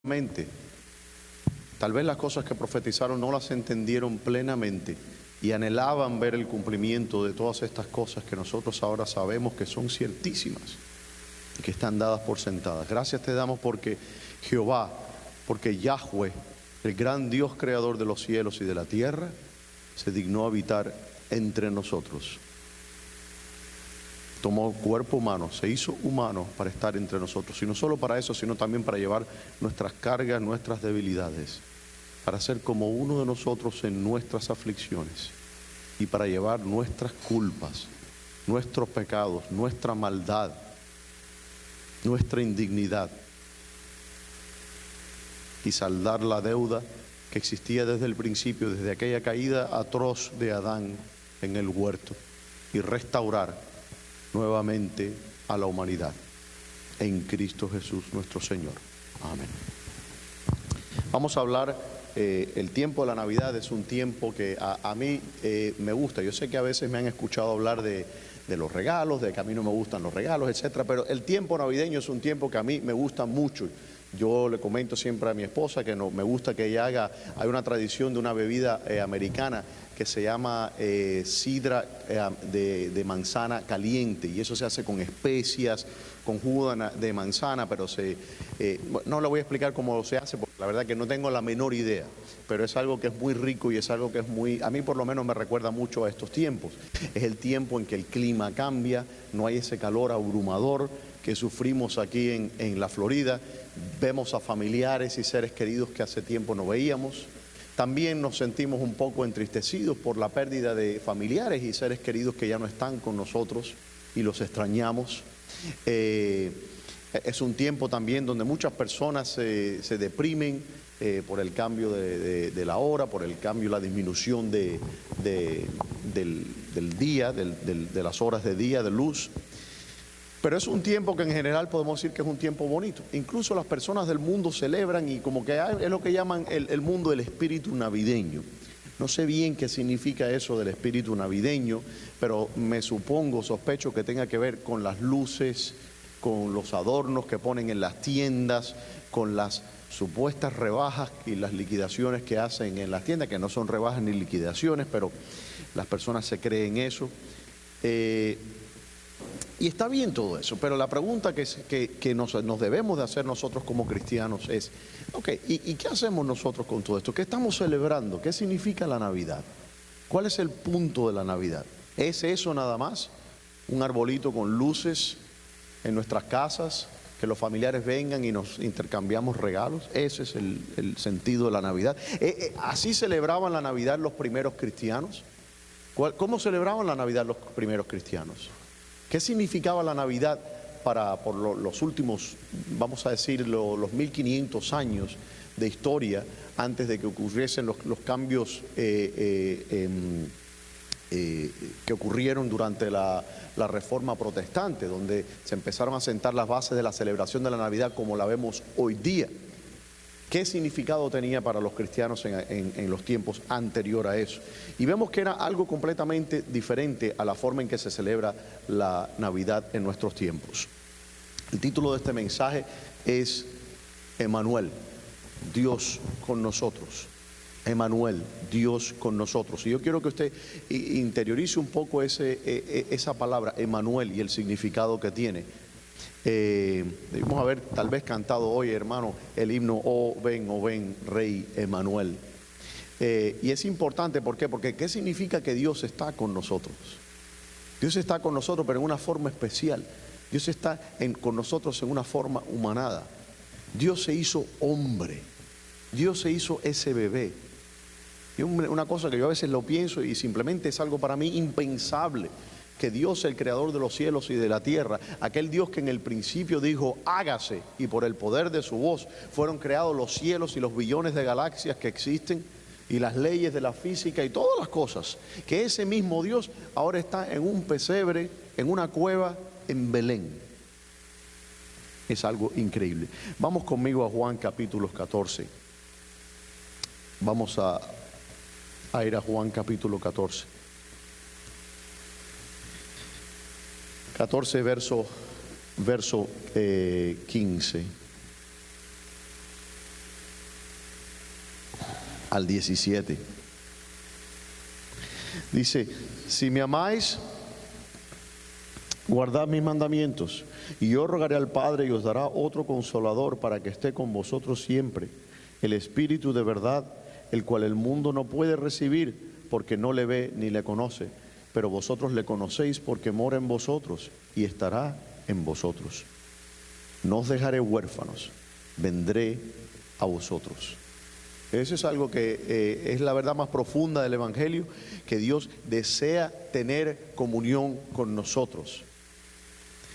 mente. Tal vez las cosas que profetizaron no las entendieron plenamente y anhelaban ver el cumplimiento de todas estas cosas que nosotros ahora sabemos que son ciertísimas y que están dadas por sentadas. Gracias te damos porque Jehová, porque Yahweh, el gran Dios creador de los cielos y de la tierra, se dignó habitar entre nosotros. Tomó cuerpo humano, se hizo humano para estar entre nosotros. Y no solo para eso, sino también para llevar nuestras cargas, nuestras debilidades, para ser como uno de nosotros en nuestras aflicciones y para llevar nuestras culpas, nuestros pecados, nuestra maldad, nuestra indignidad y saldar la deuda que existía desde el principio, desde aquella caída atroz de Adán en el huerto, y restaurar nuevamente a la humanidad en Cristo Jesús nuestro Señor. Amén. Vamos a hablar, el tiempo de la Navidad es un tiempo que a mí me gusta. Yo sé que a veces me han escuchado hablar de los regalos, de que a mí no me gustan los regalos, etcétera, pero el tiempo navideño es un tiempo que a mí me gusta mucho. Yo le comento siempre a mi esposa que no, me gusta que ella hay una tradición de una bebida americana que se llama sidra de manzana caliente, y eso se hace con especias, con jugo de manzana, pero no le voy a explicar cómo se hace porque la verdad que no tengo la menor idea, pero es algo que es muy rico y es algo que es muy, a mí por lo menos me recuerda mucho a estos tiempos. Es el tiempo en que el clima cambia, no hay ese calor abrumador que sufrimos aquí en la Florida. Vemos a familiares y seres queridos que hace tiempo no veíamos. También nos sentimos un poco entristecidos por la pérdida de familiares y seres queridos que ya no están con nosotros y los extrañamos. Es un tiempo también donde muchas personas se deprimen por el cambio de la hora, por el cambio, la disminución del día, de las horas de día, de luz. Pero es un tiempo que en general podemos decir que es un tiempo bonito. Incluso las personas del mundo celebran y como que es lo que llaman el mundo del espíritu navideño. No sé bien qué significa eso del espíritu navideño, pero me sospecho que tenga que ver con las luces, con los adornos que ponen en las tiendas, con las supuestas rebajas y las liquidaciones que hacen en las tiendas, que no son rebajas ni liquidaciones, pero las personas se creen eso. Y está bien todo eso, pero la pregunta que nos debemos de hacer nosotros como cristianos es, ¿y qué hacemos nosotros con todo esto? ¿Qué estamos celebrando? ¿Qué significa la Navidad? ¿Cuál es el punto de la Navidad? ¿Es eso nada más? ¿Un arbolito con luces en nuestras casas? ¿Que los familiares vengan y nos intercambiamos regalos? Ese es el sentido de la Navidad. ¿Así celebraban la Navidad los primeros cristianos? ¿Cómo celebraban la Navidad los primeros cristianos? ¿Qué significaba la Navidad por los últimos, vamos a decir, los 1500 años de historia antes de que ocurriesen los cambios que ocurrieron durante la Reforma Protestante, donde se empezaron a sentar las bases de la celebración de la Navidad como la vemos hoy día? ¿Qué significado tenía para los cristianos en los tiempos anterior a eso? Y vemos que era algo completamente diferente a la forma en que se celebra la Navidad en nuestros tiempos. El título de este mensaje es Emmanuel, Dios con nosotros. Emmanuel, Dios con nosotros. Y yo quiero que usted interiorice un poco esa palabra, Emmanuel, y el significado que tiene. Debemos haber tal vez cantado hoy, hermano, el himno oh ven, Rey Emmanuel. Y es importante, ¿por qué? Porque ¿qué significa que Dios está con nosotros? Dios está con nosotros, pero en una forma especial. Dios está con nosotros en una forma humanada. Dios se hizo hombre. Dios se hizo ese bebé. Y una cosa que yo a veces lo pienso y simplemente es algo para mí impensable, que Dios, el creador de los cielos y de la tierra, aquel Dios que en el principio dijo hágase, y por el poder de su voz fueron creados los cielos y los billones de galaxias que existen y las leyes de la física y todas las cosas, que ese mismo Dios ahora está en un pesebre, en una cueva en Belén. Es algo increíble. Vamos conmigo a Juan capítulo 14. Vamos a ir a Juan capítulo 14. 14 verso 15. al 17. Dice, si me amáis, guardad mis mandamientos, y yo rogaré al Padre y os dará otro consolador para que esté con vosotros siempre, el Espíritu de verdad, el cual el mundo no puede recibir porque no le ve ni le conoce, pero vosotros le conocéis porque mora en vosotros y estará en vosotros. No os dejaré huérfanos, vendré a vosotros. Eso es algo que es la verdad más profunda del Evangelio, que Dios desea tener comunión con nosotros.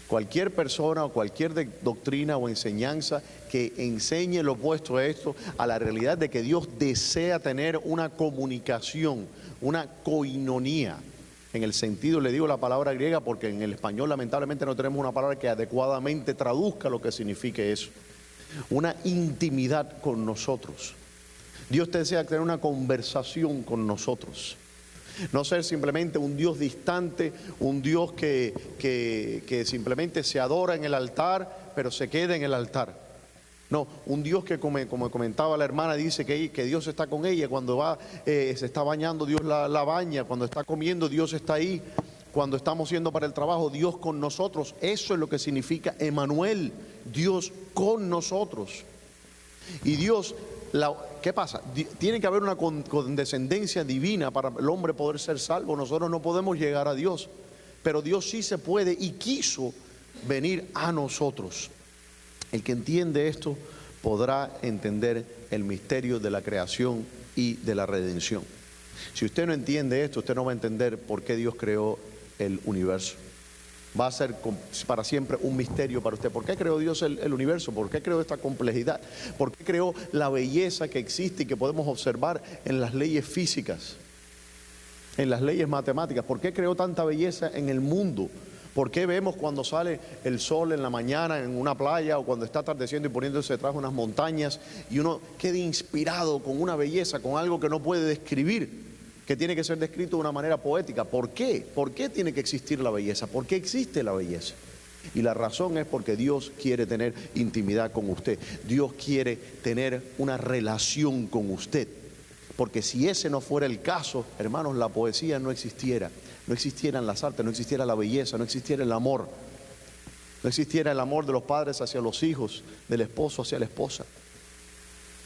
Cualquier persona o cualquier doctrina o enseñanza que enseñe lo opuesto a esto, a la realidad de que Dios desea tener una comunicación, una koinonía. En el sentido, le digo la palabra griega porque en el español lamentablemente no tenemos una palabra que adecuadamente traduzca lo que signifique eso. Una intimidad con nosotros. Dios desea tener una conversación con nosotros. No ser simplemente un Dios distante, un Dios que simplemente se adora en el altar, pero se queda en el altar. No, un Dios que como comentaba la hermana, dice que Dios está con ella. Cuando se está bañando, Dios la baña. Cuando está comiendo, Dios está ahí. Cuando estamos yendo para el trabajo, Dios con nosotros. Eso es lo que significa Emmanuel, Dios con nosotros. Y Dios, ¿qué pasa? Tiene que haber una condescendencia divina para el hombre poder ser salvo. Nosotros no podemos llegar a Dios, pero Dios sí se puede y quiso venir a nosotros. El que entiende esto podrá entender el misterio de la creación y de la redención. Si usted no entiende esto, usted no va a entender por qué Dios creó el universo. Va a ser para siempre un misterio para usted. ¿Por qué creó Dios el universo? ¿Por qué creó esta complejidad? ¿Por qué creó la belleza que existe y que podemos observar en las leyes físicas, en las leyes matemáticas? ¿Por qué creó tanta belleza en el mundo? ¿Por qué vemos cuando sale el sol en la mañana en una playa o cuando está atardeciendo y poniéndose detrás de unas montañas y uno queda inspirado con una belleza, con algo que no puede describir, que tiene que ser descrito de una manera poética? ¿Por qué? ¿Por qué tiene que existir la belleza? ¿Por qué existe la belleza? Y la razón es porque Dios quiere tener intimidad con usted. Dios quiere tener una relación con usted. Porque si ese no fuera el caso, hermanos, la poesía no existiera. No existieran las artes, no existiera la belleza, no existiera el amor. No existiera el amor de los padres hacia los hijos, del esposo hacia la esposa.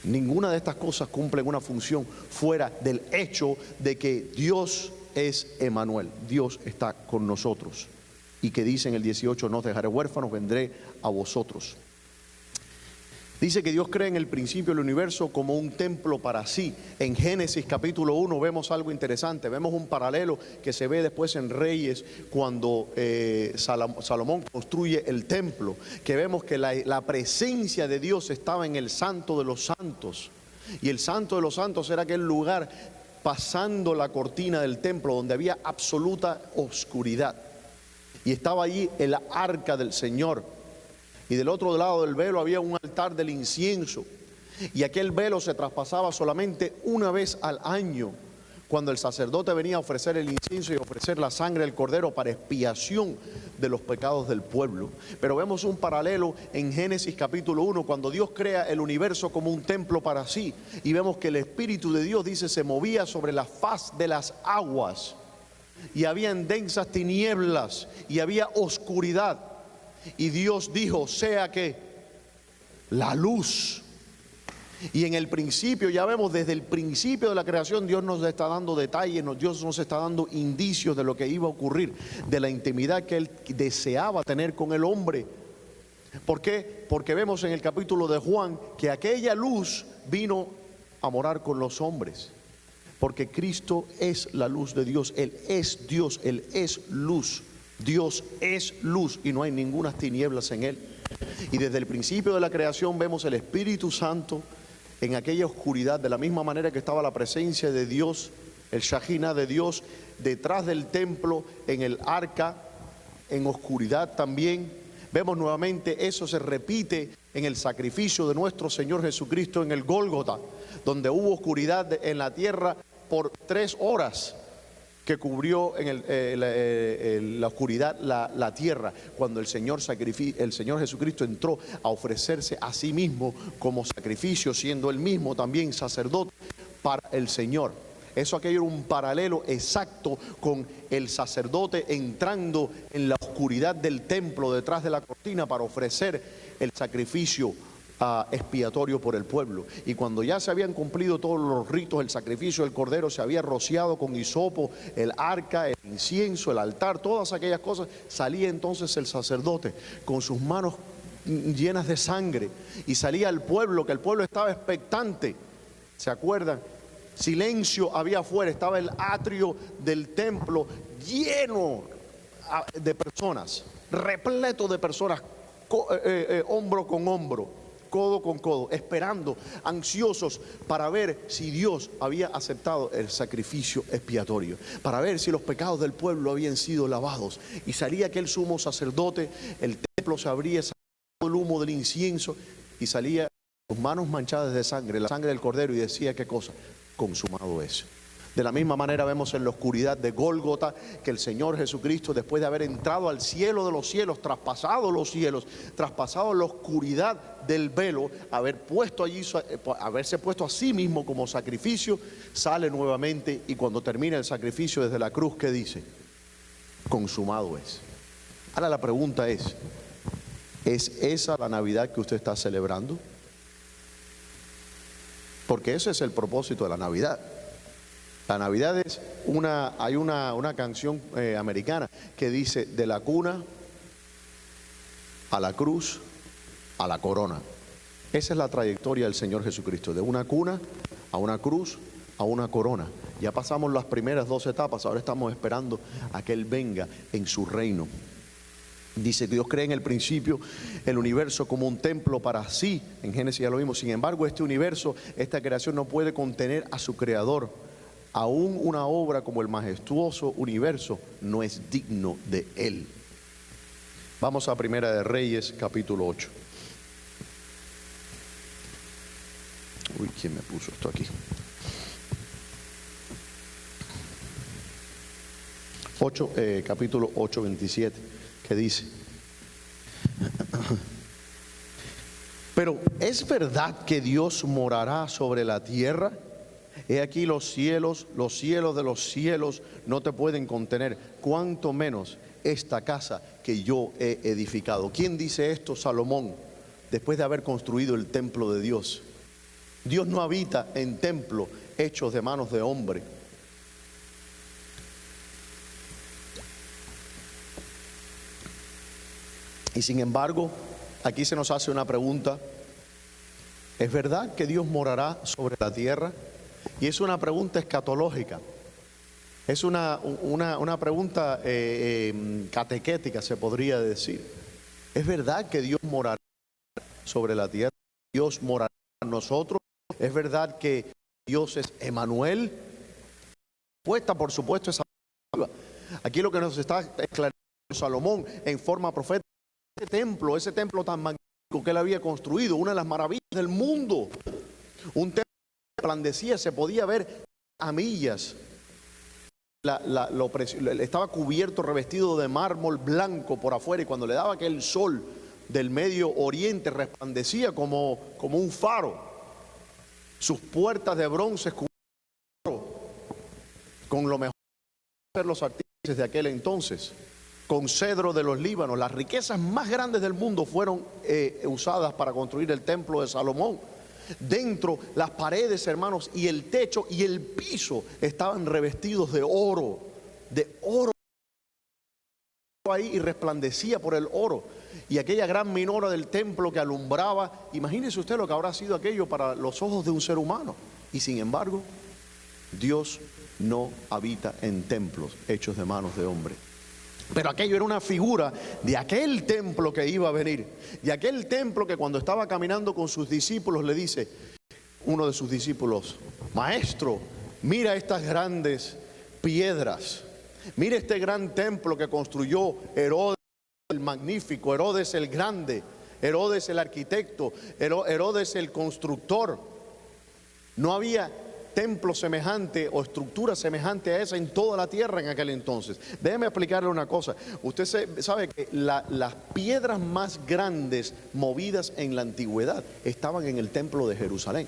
Ninguna de estas cosas cumple una función fuera del hecho de que Dios es Emmanuel. Dios está con nosotros. Y que dice en el 18, no os dejaré huérfanos, vendré a vosotros. Dice que Dios crea en el principio el universo como un templo para sí. En Génesis capítulo 1 vemos algo interesante. Vemos un paralelo que se ve después en Reyes cuando Salomón construye el templo. Que vemos que la presencia de Dios estaba en el Santo de los Santos. Y el Santo de los Santos era aquel lugar pasando la cortina del templo donde había absoluta oscuridad. Y estaba allí el arca del Señor. Y del otro lado del velo había un altar del incienso. Y aquel velo se traspasaba solamente una vez al año, cuando el sacerdote venía a ofrecer el incienso y ofrecer la sangre del cordero para expiación de los pecados del pueblo. Pero vemos un paralelo en Génesis capítulo 1, cuando Dios crea el universo como un templo para sí. Y vemos que el Espíritu de Dios, dice, se movía sobre la faz de las aguas. Y habían densas tinieblas y había oscuridad. Y Dios dijo, sea que la luz. Y en el principio, ya vemos desde el principio de la creación, Dios nos está dando detalles, Dios nos está dando indicios de lo que iba a ocurrir, de la intimidad que Él deseaba tener con el hombre. ¿Por qué? Porque vemos en el capítulo de Juan que aquella luz vino a morar con los hombres. Porque Cristo es la luz de Dios, Él es Dios, Él es luz. Dios es luz y no hay ninguna tinieblas en Él. Y desde el principio de la creación vemos el Espíritu Santo en aquella oscuridad, de la misma manera que estaba la presencia de Dios, el Shajina de Dios, detrás del templo, en el arca, en oscuridad también. Vemos nuevamente eso se repite en el sacrificio de nuestro Señor Jesucristo en el Gólgota, donde hubo oscuridad en la tierra por 3 horas. Que cubrió en la oscuridad la tierra, cuando el Señor Jesucristo entró a ofrecerse a sí mismo como sacrificio, siendo él mismo también sacerdote, para el Señor. Aquello era un paralelo exacto con el sacerdote entrando en la oscuridad del templo detrás de la cortina para ofrecer el sacrificio expiatorio por el pueblo. Y cuando ya se habían cumplido todos los ritos, el sacrificio del cordero se había rociado con hisopo, el arca, el incienso, el altar, todas aquellas cosas, salía entonces el sacerdote con sus manos llenas de sangre y salía al pueblo, que el pueblo estaba expectante. ¿Se acuerdan? Silencio había afuera, estaba el atrio del templo lleno de personas, repleto de personas, hombro con hombro, codo con codo, esperando, ansiosos para ver si Dios había aceptado el sacrificio expiatorio, para ver si los pecados del pueblo habían sido lavados. Y salía aquel sumo sacerdote, el templo se abría, salía el humo del incienso y salía sus manos manchadas de sangre, la sangre del cordero, y decía: ¿qué cosa? Consumado es. De la misma manera vemos en la oscuridad de Gólgota que el Señor Jesucristo, después de haber entrado al cielo de los cielos, traspasado los cielos, traspasado la oscuridad del velo, haberse puesto a sí mismo como sacrificio, sale nuevamente, y cuando termina el sacrificio desde la cruz, ¿qué dice? Consumado es. Ahora la pregunta ¿es esa la Navidad que usted está celebrando? Porque ese es el propósito de la Navidad. La Navidad es hay una canción americana que dice: de la cuna a la cruz a la corona. Esa es la trayectoria del Señor Jesucristo, de una cuna a una cruz a una corona. Ya pasamos las primeras 2 etapas, ahora estamos esperando a que Él venga en su reino. Dice que Dios crea en el principio el universo como un templo para sí. En Génesis ya lo vimos. Sin embargo, este universo, esta creación no puede contener a su creador. Aún una obra como el majestuoso universo no es digno de Él. Vamos a Primera de Reyes, capítulo 8. Uy, ¿quién me puso esto aquí? Capítulo 8, 27. Que dice: pero ¿es verdad que Dios morará sobre la tierra? He aquí los cielos de los cielos no te pueden contener, cuanto menos esta casa que yo he edificado. ¿Quién dice esto? Salomón, después de haber construido el templo de Dios. Dios no habita en templos hechos de manos de hombre. Y sin embargo, aquí se nos hace una pregunta: ¿es verdad que Dios morará sobre la tierra? Y es una pregunta escatológica, es una pregunta catequética, se podría decir. ¿Es verdad que Dios morará sobre la tierra? ¿Dios morará en nosotros? ¿Es verdad que Dios es Emmanuel? La respuesta, por supuesto, es afirmativa. Aquí lo que nos está esclareciendo Salomón en forma profética: ese templo tan magnífico que él había construido, una de las maravillas del mundo, un templo que resplandecía, se podía ver a millas, estaba cubierto, revestido de mármol blanco por afuera, y cuando le daba aquel sol del Medio Oriente resplandecía como un faro. Sus puertas de bronce cubiertas de oro, con lo mejor de los artífices de aquel entonces, con cedro de los Líbanos. Las riquezas más grandes del mundo fueron usadas para construir el templo de Salomón. Dentro, las paredes, hermanos, y el techo y el piso estaban revestidos de oro ahí, y resplandecía por el oro. Y aquella gran minora del templo que alumbraba, imagínese usted lo que habrá sido aquello para los ojos de un ser humano. Y sin embargo, Dios no habita en templos hechos de manos de hombre. Pero aquello era una figura de aquel templo que iba a venir, de aquel templo que cuando estaba caminando con sus discípulos le dice uno de sus discípulos: maestro, mira estas grandes piedras, mira este gran templo que construyó Herodes el magnífico, Herodes el grande, Herodes el arquitecto, Herodes el constructor. No había templo semejante o estructura semejante a esa en toda la tierra en aquel entonces. Déjeme explicarle una cosa. Usted sabe que las piedras más grandes movidas en la antigüedad estaban en el templo de Jerusalén.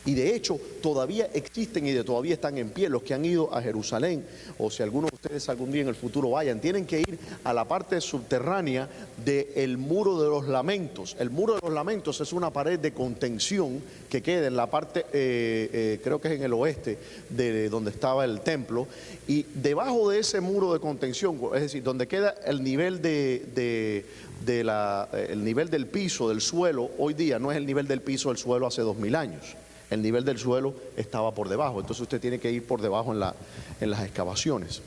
Y de hecho todavía existen y todavía están en pie. Los que han ido a Jerusalén, o si algunos de ustedes algún día en el futuro vayan, tienen que ir a la parte subterránea del Muro de los Lamentos. El Muro de los Lamentos es una pared de contención que queda en la parte, creo que es en el oeste, de donde estaba el templo. Y debajo de ese muro de contención, es decir, donde queda el nivel el nivel del piso, del suelo, hoy día no es el nivel del piso del suelo hace 2000 años. El nivel del suelo estaba por debajo, entonces usted tiene que ir por debajo en las excavaciones.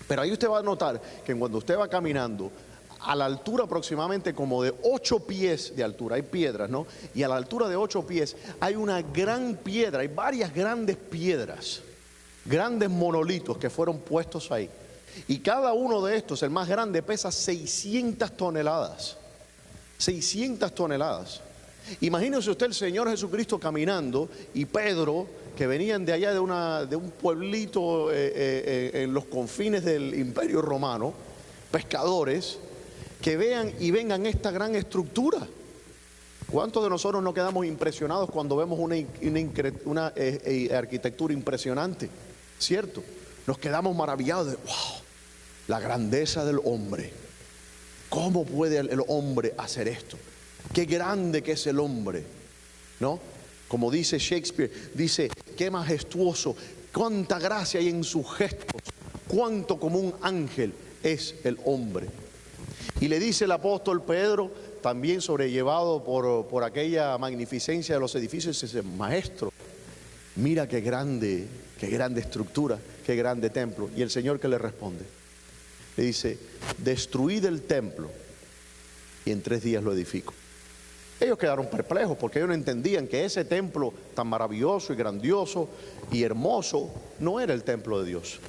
Pero ahí usted va a notar que cuando usted va caminando, a la altura aproximadamente como de 8 pies de altura, hay piedras, ¿no? Y a la altura de 8 pies hay una gran piedra, hay varias grandes piedras, grandes monolitos que fueron puestos ahí. Y cada uno de estos, el más grande, pesa 600 toneladas. 600 toneladas. Imagínese usted el Señor Jesucristo caminando y Pedro, que venían de allá de un pueblito en los confines del Imperio Romano, pescadores, que vean y vengan esta gran estructura. ¿Cuántos de nosotros no quedamos impresionados cuando vemos una arquitectura impresionante? ¿Cierto? Nos quedamos maravillados de, wow, la grandeza del hombre. ¿Cómo puede el hombre hacer esto? Qué grande que es el hombre, ¿no? Como dice Shakespeare, dice, qué majestuoso, cuánta gracia hay en sus gestos, cuánto como un ángel es el hombre. Y le dice el apóstol Pedro, también sobrellevado por aquella magnificencia de los edificios, dice, maestro, mira qué grande estructura, qué grande templo. Y el Señor, ¿qué le responde? Le dice, destruid el templo y en 3 días lo edifico. Ellos quedaron perplejos porque ellos no entendían que ese templo tan maravilloso y grandioso y hermoso no era el templo de Dios.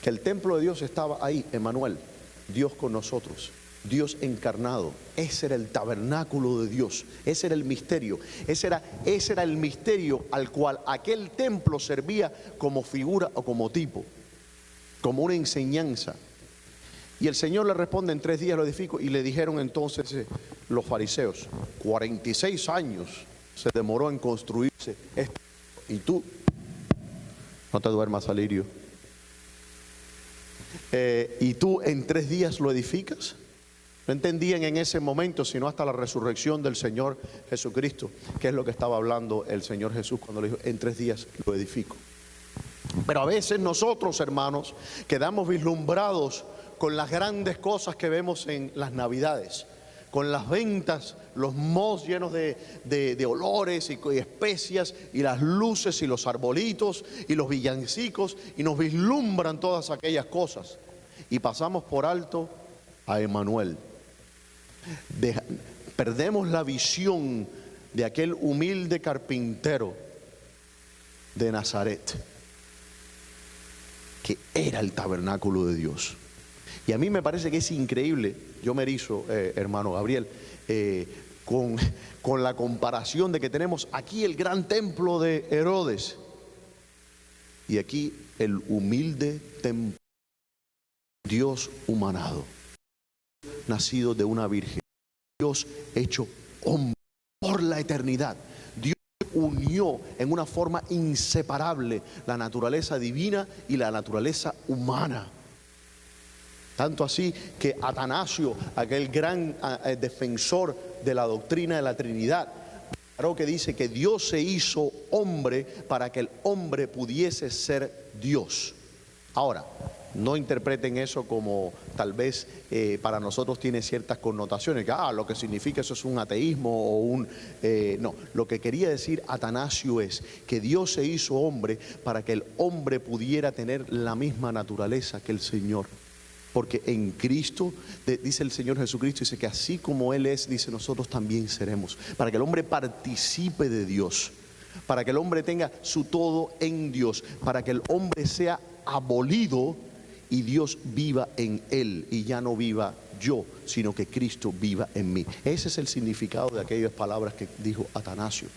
Que el templo de Dios estaba ahí, Emmanuel, Dios con nosotros, Dios encarnado. Ese era el tabernáculo de Dios, ese era el misterio, ese era el misterio al cual aquel templo servía como figura o como tipo, como una enseñanza. Y el Señor le responde, en 3 días lo edifico. Y le dijeron entonces los fariseos, 46 años se demoró en construirse esto. Y tú, no te duermas, Alirio. Y tú en 3 días lo edificas. No entendían en ese momento, sino hasta la resurrección del Señor Jesucristo, que es lo que estaba hablando el Señor Jesús cuando le dijo, en 3 días lo edifico. Pero a veces nosotros, hermanos, quedamos vislumbrados con las grandes cosas que vemos en las Navidades, con las ventas, los malls llenos de olores y especias, y las luces y los arbolitos y los villancicos, y nos vislumbran todas aquellas cosas. Y pasamos por alto a Emmanuel. Perdemos la visión de aquel humilde carpintero de Nazaret, que era el tabernáculo de Dios. Y a mí me parece que es increíble, yo me erizo, hermano Gabriel, con la comparación de que tenemos aquí el gran templo de Herodes y aquí el humilde templo, Dios humanado, nacido de una virgen, Dios hecho hombre por la eternidad. Dios unió en una forma inseparable la naturaleza divina y la naturaleza humana. Tanto así que Atanasio, aquel gran defensor de la doctrina de la Trinidad, claro que dice que Dios se hizo hombre para que el hombre pudiese ser Dios. Ahora, no interpreten eso como tal vez para nosotros tiene ciertas connotaciones, que lo que significa eso es un ateísmo o un... no, lo que quería decir Atanasio es que Dios se hizo hombre para que el hombre pudiera tener la misma naturaleza que el Señor. Porque en Cristo, dice el Señor Jesucristo, dice que así como Él es, dice, nosotros también seremos. Para que el hombre participe de Dios, para que el hombre tenga su todo en Dios, para que el hombre sea abolido y Dios viva en él y ya no viva yo, sino que Cristo viva en mí. Ese es el significado de aquellas palabras que dijo Atanasio.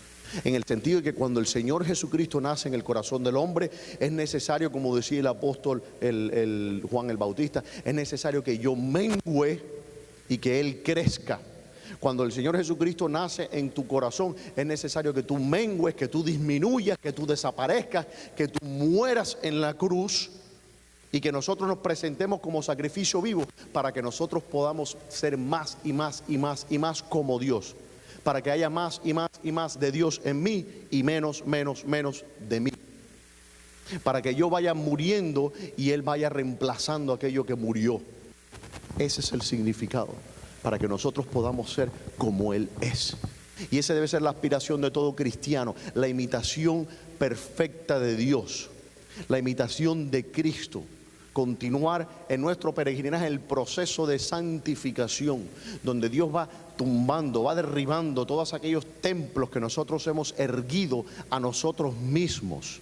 En el sentido de que cuando el Señor Jesucristo nace en el corazón del hombre, es necesario, como decía el apóstol Juan el Bautista, es necesario que yo mengüe y que Él crezca. Cuando el Señor Jesucristo nace en tu corazón, es necesario que tú mengues, que tú disminuyas, que tú desaparezcas, que tú mueras en la cruz y que nosotros nos presentemos como sacrificio vivo para que nosotros podamos ser más y más y más y más como Dios. Para que haya más y más y más de Dios en mí y menos de mí. Para que yo vaya muriendo y Él vaya reemplazando aquello que murió. Ese es el significado, para que nosotros podamos ser como Él es. Y esa debe ser la aspiración de todo cristiano, la imitación perfecta de Dios, la imitación de Cristo. Continuar en nuestro peregrinaje el proceso de santificación, donde Dios va tumbando, va derribando todos aquellos templos que nosotros hemos erguido a nosotros mismos,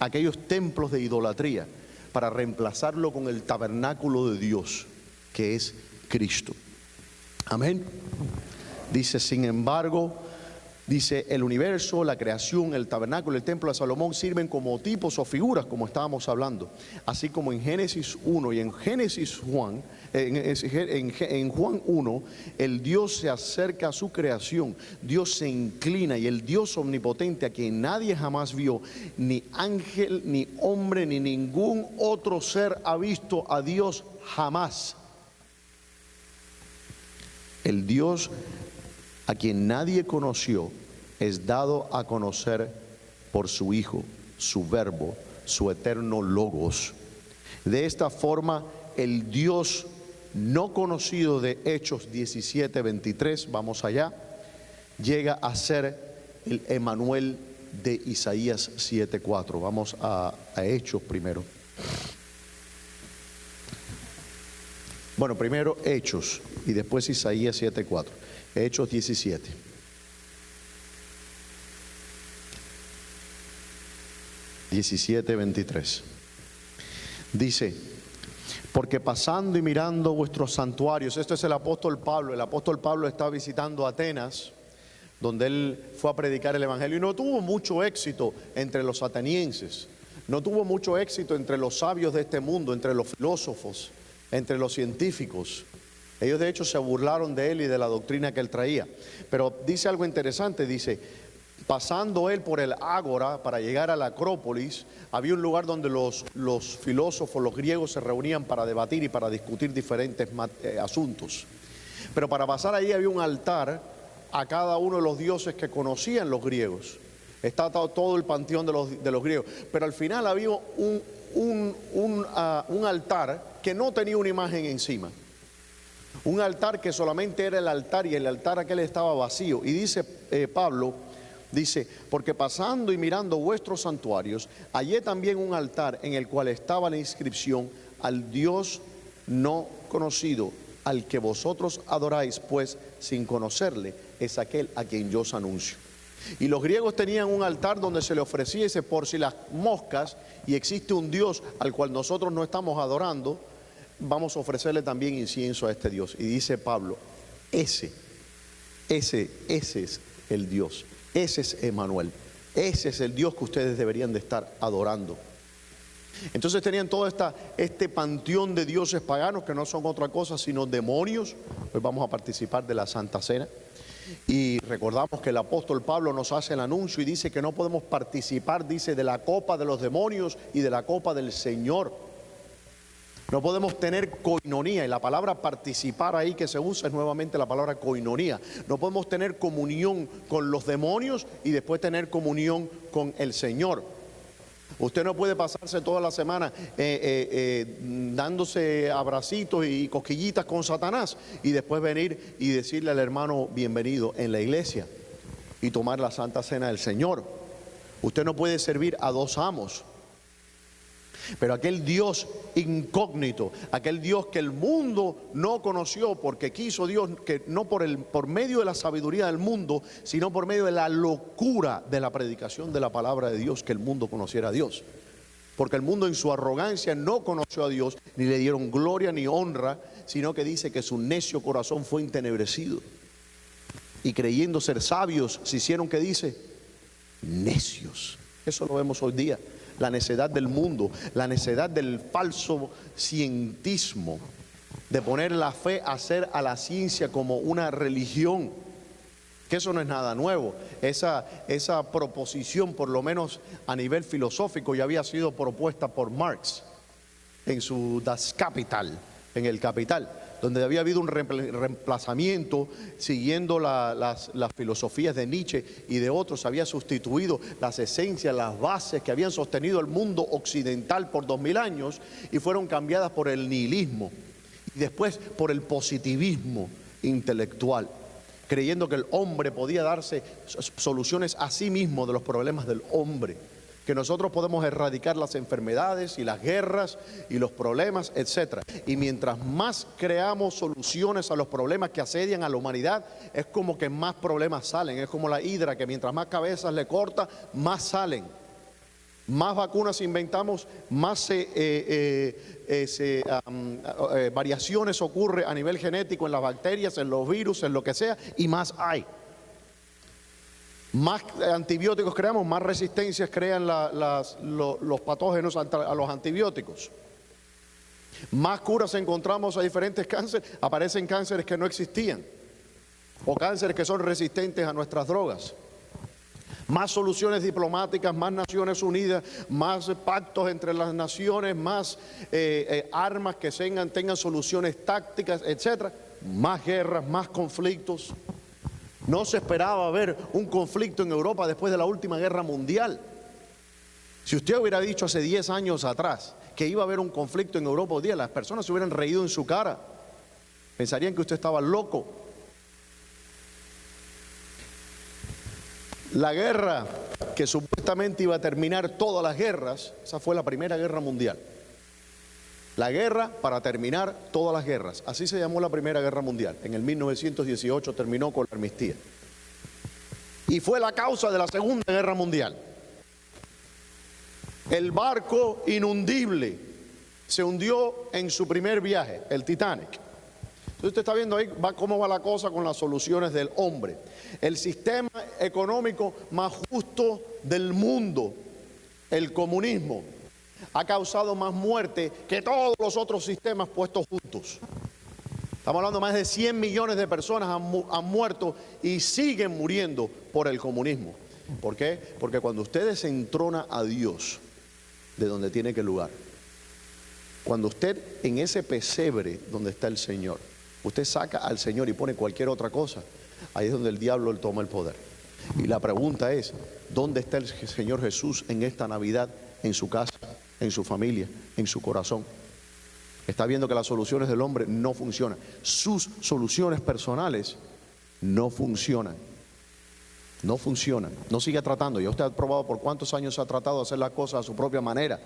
aquellos templos de idolatría, para reemplazarlo con el tabernáculo de Dios, que es Cristo. Amén. Dice, sin embargo, dice, el universo, la creación, el tabernáculo, el templo de Salomón sirven como tipos o figuras, como estábamos hablando. Así como en Génesis 1 y en en Juan 1, el Dios se acerca a su creación, Dios se inclina, y el Dios omnipotente, a quien nadie jamás vio, ni ángel, ni hombre, ni ningún otro ser ha visto a Dios jamás. El Dios a quien nadie conoció es dado a conocer por su Hijo, su Verbo, su eterno Logos. De esta forma, el Dios no conocido de Hechos 17:23, vamos allá, llega a ser el Emanuel de Isaías 7:4. Vamos a Hechos primero. Bueno, primero Hechos y después Isaías 7:4. Hechos 17. Dice, porque pasando y mirando vuestros santuarios, esto es el apóstol Pablo está visitando Atenas, donde él fue a predicar el evangelio, y no tuvo mucho éxito entre los atenienses, no tuvo mucho éxito entre los sabios de este mundo, entre los filósofos, entre los científicos. Ellos de hecho se burlaron de él y de la doctrina que él traía. Pero dice algo interesante, dice, pasando él por el ágora para llegar a la Acrópolis, había un lugar donde los filósofos, los griegos, se reunían para debatir y para discutir diferentes asuntos. Pero para pasar allí había un altar a cada uno de los dioses que conocían los griegos. Está todo el panteón de los griegos. Pero al final había un altar que no tenía una imagen encima. Un altar que solamente era el altar, y el altar aquel estaba vacío. Y dice Pablo, dice, porque pasando y mirando vuestros santuarios, hallé también un altar en el cual estaba la inscripción: al Dios no conocido, al que vosotros adoráis, pues sin conocerle, es aquel a quien yo os anuncio. Y los griegos tenían un altar donde se le ofreciese por si las moscas, y existe un Dios al cual nosotros no estamos adorando, vamos a ofrecerle también incienso a este Dios. Y dice Pablo, ese es el Dios, ese es Emanuel, ese es el Dios que ustedes deberían de estar adorando. Entonces tenían todo este panteón de dioses paganos que no son otra cosa sino demonios. Hoy vamos a participar de la Santa Cena. Y recordamos que el apóstol Pablo nos hace el anuncio y dice que no podemos participar, dice, de la copa de los demonios y de la copa del Señor. No podemos tener coinonía, y la palabra participar ahí que se usa es nuevamente la palabra coinonía. No podemos tener comunión con los demonios y después tener comunión con el Señor. Usted no puede pasarse toda la semana dándose abracitos y cosquillitas con Satanás y después venir y decirle al hermano bienvenido en la iglesia y tomar la Santa Cena del Señor. Usted no puede servir a dos amos. Pero aquel Dios incógnito, aquel Dios que el mundo no conoció, porque quiso Dios que no por medio de la sabiduría del mundo, sino por medio de la locura de la predicación de la palabra de Dios, que el mundo conociera a Dios. Porque el mundo en su arrogancia no conoció a Dios, ni le dieron gloria ni honra, sino que dice que su necio corazón fue entenebrecido. Y creyendo ser sabios, se hicieron, ¿qué dice? Necios. Eso lo vemos hoy día. La necedad del mundo, la necedad del falso cientismo, de poner la fe, hacer a la ciencia como una religión, que eso no es nada nuevo. Esa proposición, por lo menos a nivel filosófico, ya había sido propuesta por Marx en su Das Kapital, en el Capital, donde había habido un reemplazamiento siguiendo las filosofías de Nietzsche y de otros. Había sustituido las esencias, las bases que habían sostenido el mundo occidental por 2000 años y fueron cambiadas por el nihilismo y después por el positivismo intelectual, creyendo que el hombre podía darse soluciones a sí mismo de los problemas del hombre, que nosotros podemos erradicar las enfermedades y las guerras y los problemas, etc. Y mientras más creamos soluciones a los problemas que asedian a la humanidad, es como que más problemas salen. Es como la hidra, que mientras más cabezas le corta, más salen. Más vacunas inventamos, más variaciones ocurre a nivel genético en las bacterias, en los virus, en lo que sea, y más hay. Más antibióticos creamos, más resistencias crean los patógenos a los antibióticos. Más curas encontramos a diferentes cánceres, aparecen cánceres que no existían, o cánceres que son resistentes a nuestras drogas. Más soluciones diplomáticas, más Naciones Unidas, más pactos entre las naciones, más armas que tengan soluciones tácticas, etc. Más guerras, más conflictos. No se esperaba ver un conflicto en Europa después de la última guerra mundial. Si usted hubiera dicho hace 10 años atrás que iba a haber un conflicto en Europa hoy día, las personas se hubieran reído en su cara. Pensarían que usted estaba loco. La guerra que supuestamente iba a terminar todas las guerras, esa fue la Primera Guerra Mundial. La guerra para terminar todas las guerras. Así se llamó la Primera Guerra Mundial. En el 1918 terminó con la armistía. Y fue la causa de la Segunda Guerra Mundial. El barco inundible se hundió en su primer viaje, el Titanic. Entonces usted está viendo ahí cómo va la cosa con las soluciones del hombre. El sistema económico más justo del mundo, el comunismo, ha causado más muerte que todos los otros sistemas puestos juntos. Estamos hablando de más de 100 millones de personas han muerto y siguen muriendo por el comunismo. ¿Por qué? Porque cuando usted desentrona a Dios de donde tiene que lugar, cuando usted en ese pesebre donde está el Señor, usted saca al Señor y pone cualquier otra cosa, ahí es donde el diablo toma el poder. Y la pregunta es, ¿dónde está el Señor Jesús en esta Navidad? En su casa, en su familia, en su corazón. Está viendo que las soluciones del hombre no funcionan. Sus soluciones personales no funcionan. No funcionan. No siga tratando. Ya usted ha probado por cuántos años ha tratado de hacer las cosas a su propia manera.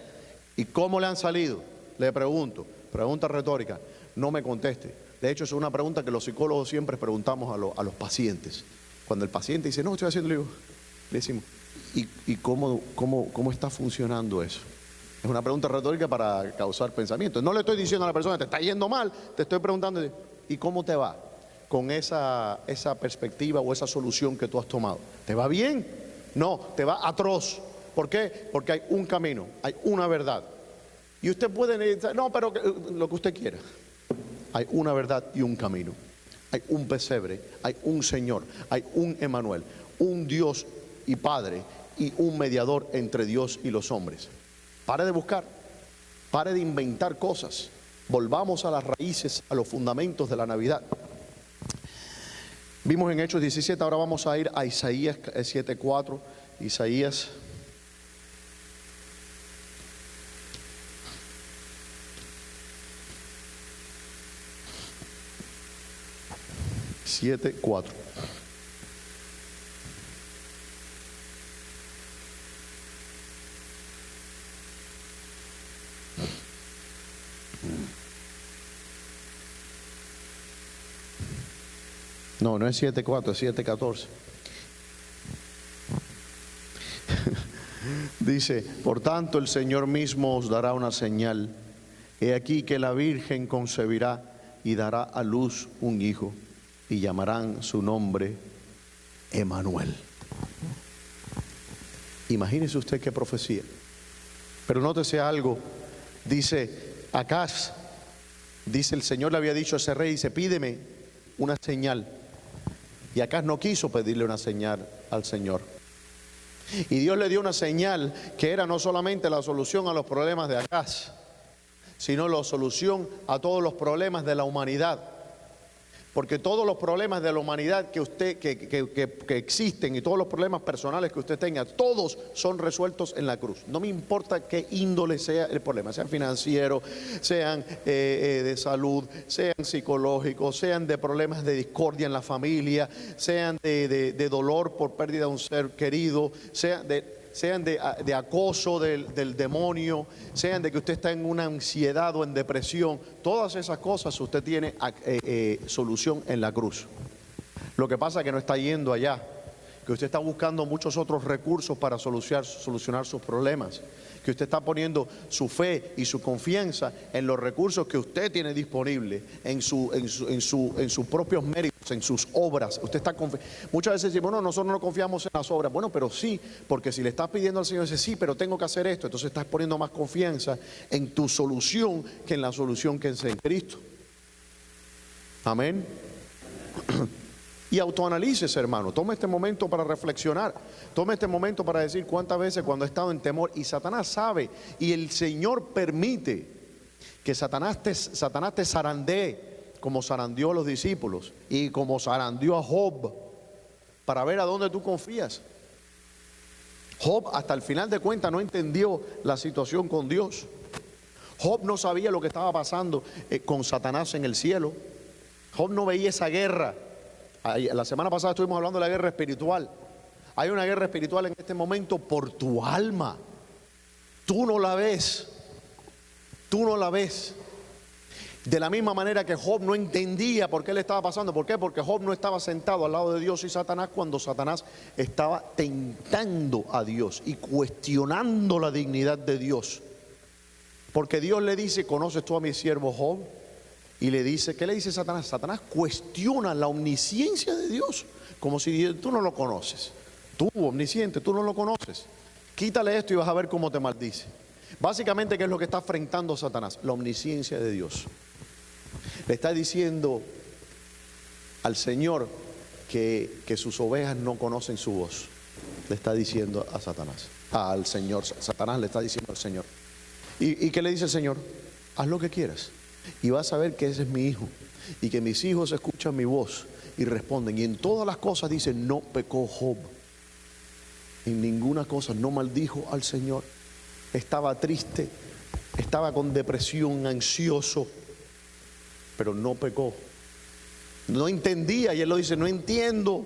¿Y cómo le han salido? Le pregunto. Pregunta retórica. No me conteste. De hecho, es una pregunta que los psicólogos siempre preguntamos a los pacientes. Cuando el paciente dice, no, estoy haciendo, le decimos, ¿y cómo está funcionando eso? Es una pregunta retórica para causar pensamiento. No le estoy diciendo a la persona, te está yendo mal, te estoy preguntando, ¿y cómo te va con esa perspectiva o esa solución que tú has tomado? ¿Te va bien? No, te va atroz. ¿Por qué? Porque hay un camino, hay una verdad. Y usted puede decir, no, pero lo que usted quiera. Hay una verdad y un camino. Hay un pesebre, hay un Señor, hay un Emmanuel, un Dios y Padre y un mediador entre Dios y los hombres. Pare de buscar, pare de inventar cosas. Volvamos a las raíces, a los fundamentos de la Navidad. Vimos en Hechos 17, ahora vamos a ir a Isaías 7:4. Isaías 7:4. No es 7:4, es 7:14. Dice, por tanto el Señor mismo os dará una señal. He aquí que la Virgen concebirá y dará a luz un hijo, y llamarán su nombre Emmanuel. Imagínese usted qué profecía. Pero nótese algo, dice Acaz, Dice, el Señor le había dicho a ese rey, dice, pídeme una señal. Y Acaz no quiso pedirle una señal al Señor. Y Dios le dio una señal que era no solamente la solución a los problemas de Acaz, sino la solución a todos los problemas de la humanidad. Porque todos los problemas de la humanidad que existen y todos los problemas personales que usted tenga, todos son resueltos en la cruz. No me importa qué índole sea el problema, sean financieros, sean de salud, sean psicológicos, sean de problemas de discordia en la familia, sean de dolor por pérdida de un ser querido, sean de acoso del demonio, sean de que usted está en una ansiedad o en depresión. Todas esas cosas usted tiene solución en la cruz. Lo que pasa es que no está yendo allá, que usted está buscando muchos otros recursos para solucionar sus problemas, que usted está poniendo su fe y su confianza en los recursos que usted tiene disponibles, en sus propios méritos, en sus obras. Usted está muchas veces decimos, no, nosotros no confiamos en las obras. Bueno, pero sí, porque si le estás pidiendo al Señor, dice, sí, pero tengo que hacer esto, entonces estás poniendo más confianza en tu solución que en la solución que es en Cristo. Amén. Y autoanalícese, hermano. Tome este momento para reflexionar. Tome este momento para decir cuántas veces cuando he estado en temor, y Satanás sabe, y el Señor permite que Satanás te zarandee, como zarandeó a los discípulos y como zarandeó a Job, para ver a dónde tú confías. Job hasta el final de cuentas no entendió la situación con Dios. Job no sabía lo que estaba pasando con Satanás en el cielo. Job no veía esa guerra. La semana pasada estuvimos hablando de la guerra espiritual. Hay una guerra espiritual en este momento por tu alma. Tú no la ves. Tú no la ves. De la misma manera que Job no entendía por qué le estaba pasando. ¿Por qué? Porque Job no estaba sentado al lado de Dios y Satanás cuando Satanás estaba tentando a Dios y cuestionando la dignidad de Dios. Porque Dios le dice, ¿conoces tú a mi siervo Job? Y le dice, ¿qué le dice Satanás? Satanás cuestiona la omnisciencia de Dios, como si tú no lo conoces. Tú, omnisciente, tú no lo conoces. Quítale esto y vas a ver cómo te maldice. Básicamente, ¿qué es lo que está enfrentando Satanás? La omnisciencia de Dios. Le está diciendo al Señor que sus ovejas no conocen su voz. Le está diciendo a Satanás, al Señor. Satanás le está diciendo al Señor. ¿Y qué le dice el Señor? Haz lo que quieras. Y vas a ver que ese es mi hijo y que mis hijos escuchan mi voz y responden. Y en todas las cosas dice, no pecó Job. En ninguna cosa no maldijo al Señor. Estaba triste, estaba con depresión, ansioso, pero no pecó. No entendía, y él lo dice, no entiendo.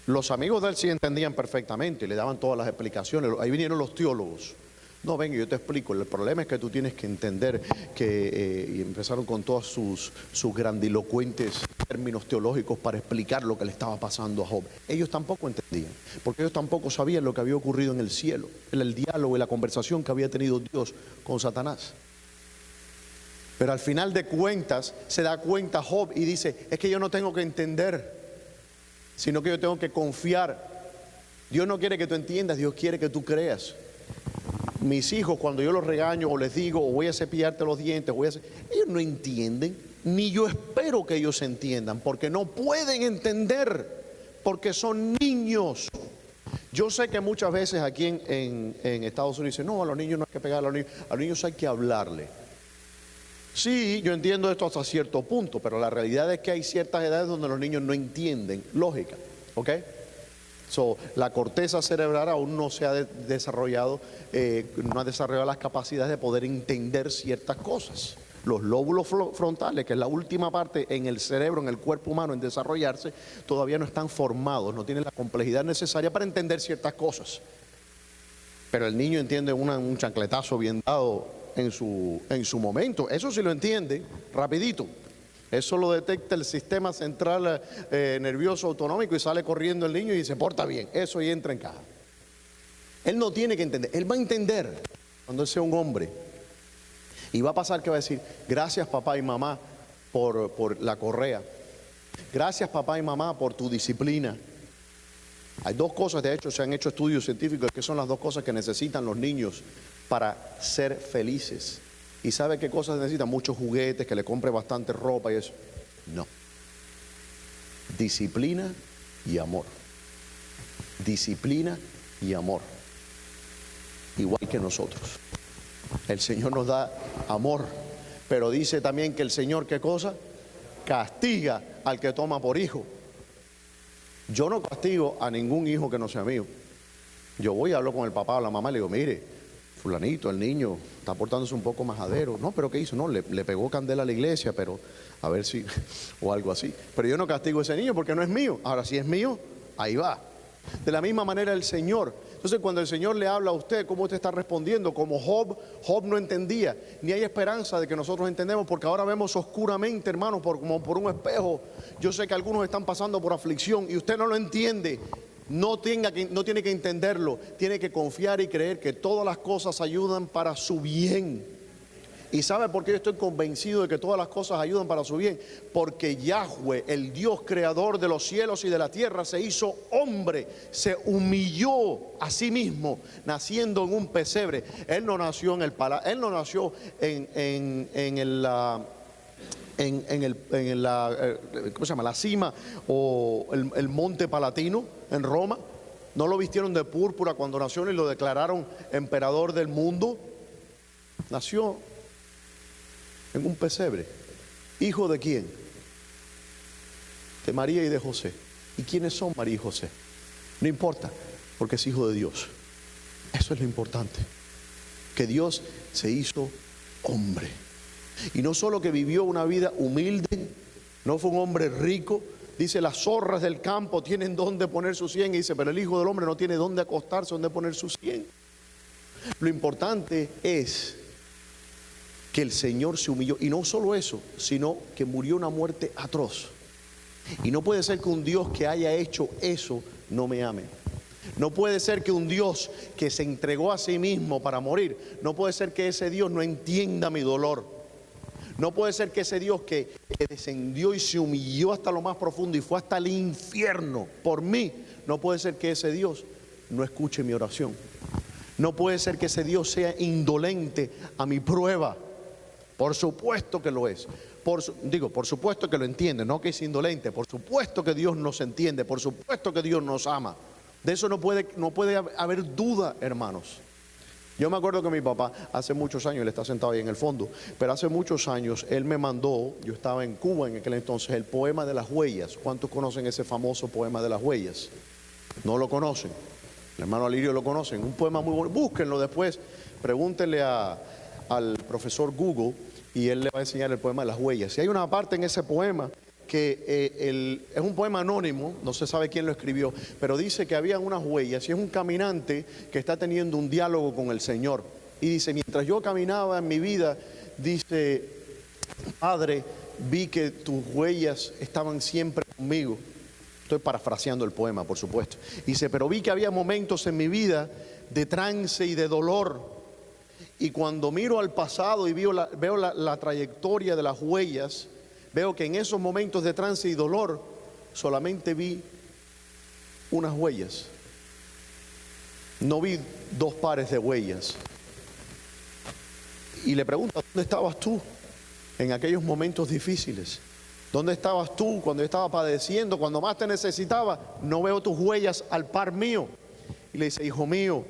Los amigos de él sí entendían perfectamente, le daban todas las explicaciones. Ahí vinieron los teólogos. No, venga, yo te explico. El problema es que tú tienes que entender que, y empezaron con todos sus grandilocuentes términos teológicos para explicar lo que le estaba pasando a Job. Ellos tampoco entendían, porque ellos tampoco sabían lo que había ocurrido en el cielo, en el diálogo y la conversación que había tenido Dios con Satanás. Pero al final de cuentas se da cuenta Job y dice, es que yo no tengo que entender, sino que yo tengo que confiar. Dios no quiere que tú entiendas, Dios quiere que tú creas. Mis hijos, cuando yo los regaño o les digo, o voy a cepillarte los dientes, ellos no entienden, ni yo espero que ellos entiendan, porque no pueden entender, porque son niños. Yo sé que muchas veces aquí en Estados Unidos dicen, no, a los niños no hay que pegar, a los niños hay que hablarle. Sí, yo entiendo esto hasta cierto punto, pero la realidad es que hay ciertas edades donde los niños no entienden lógica, ¿ok? La corteza cerebral aún no se ha desarrollado, no ha desarrollado las capacidades de poder entender ciertas cosas. Los lóbulos frontales, que es la última parte en el cerebro, en el cuerpo humano en desarrollarse, todavía no están formados, no tienen la complejidad necesaria para entender ciertas cosas. Pero el niño entiende un chancletazo bien dado en su momento, eso sí lo entiende rapidito. Eso lo detecta el sistema central nervioso autonómico y sale corriendo el niño y se porta bien. Eso y entra en caja. Él no tiene que entender. Él va a entender cuando él sea un hombre. Y va a pasar que va a decir, gracias papá y mamá por la correa. Gracias papá y mamá por tu disciplina. Hay dos cosas, de hecho se han hecho estudios científicos que son las dos cosas que necesitan los niños para ser felices. ¿Y sabe qué cosas necesita? Muchos juguetes, que le compre bastante ropa y eso. No. Disciplina y amor. Disciplina y amor. Igual que nosotros. El Señor nos da amor, pero dice también que el Señor, ¿qué cosa? Castiga al que toma por hijo. Yo no castigo a ningún hijo que no sea mío. Yo voy y hablo con el papá o la mamá y le digo, mire, fulanito, el niño está portándose un poco majadero. No, pero ¿qué hizo? No, le pegó candela a la iglesia, pero a ver si, o algo así. Pero yo no castigo a ese niño porque no es mío. Ahora, si es mío, ahí va. De la misma manera el Señor. Entonces, cuando el Señor le habla a usted, ¿cómo usted está respondiendo? Como Job no entendía, ni hay esperanza de que nosotros entendemos, porque ahora vemos oscuramente, hermanos, como por un espejo. Yo sé que algunos están pasando por aflicción y usted no lo entiende. No tiene que entenderlo, tiene que confiar y creer que todas las cosas ayudan para su bien. ¿Y sabe por qué yo estoy convencido de que todas las cosas ayudan para su bien? Porque Yahweh, el Dios creador de los cielos y de la tierra, se hizo hombre, se humilló a sí mismo, naciendo en un pesebre. Él no nació en el palacio, él no nació ¿cómo se llama? La cima o el monte Palatino en Roma. No lo vistieron de púrpura cuando nació y lo declararon emperador del mundo. Nació en un pesebre. ¿Hijo de quién? De María y de José. ¿Y quiénes son María y José? No importa, porque es hijo de Dios. Eso es lo importante. Que Dios se hizo hombre. Y no solo que vivió una vida humilde, no fue un hombre rico. Dice, las zorras del campo tienen dónde poner su cien. Y dice, pero el Hijo del Hombre no tiene dónde acostarse, dónde poner su cien. Lo importante es que el Señor se humilló. Y no solo eso, sino que murió una muerte atroz. Y no puede ser que un Dios que haya hecho eso no me ame. No puede ser que un Dios que se entregó a sí mismo para morir, no puede ser que ese Dios no entienda mi dolor. No puede ser que ese Dios que descendió y se humilló hasta lo más profundo y fue hasta el infierno por mí, no puede ser que ese Dios no escuche mi oración. No puede ser que ese Dios sea indolente a mi prueba. Por supuesto que lo es. Por supuesto que lo entiende, no que es indolente. Por supuesto que Dios nos entiende, por supuesto que Dios nos ama. De eso no puede haber duda, hermanos. Yo me acuerdo que mi papá, hace muchos años, él está sentado ahí en el fondo, pero hace muchos años él me mandó, yo estaba en Cuba en aquel entonces, el poema de las huellas. ¿Cuántos conocen ese famoso poema de las huellas? ¿No lo conocen? El hermano Alirio lo conocen, un poema muy bueno. Búsquenlo después, pregúntenle al profesor Google y él le va a enseñar el poema de las huellas. Y hay una parte en ese poema que es un poema anónimo, no se sabe quién lo escribió, pero dice que había unas huellas y es un caminante que está teniendo un diálogo con el Señor. Y dice, mientras yo caminaba en mi vida, dice, Padre, vi que tus huellas estaban siempre conmigo. Estoy parafraseando el poema, por supuesto. Dice, pero vi que había momentos en mi vida de trance y de dolor. Y cuando miro al pasado y veo la trayectoria de las huellas, veo que en esos momentos de trance y dolor solamente vi unas huellas. No vi dos pares de huellas. Y le pregunto, ¿dónde estabas tú en aquellos momentos difíciles? ¿Dónde estabas tú cuando yo estaba padeciendo? Cuando más te necesitaba, no veo tus huellas al par mío. Y le dice, hijo mío,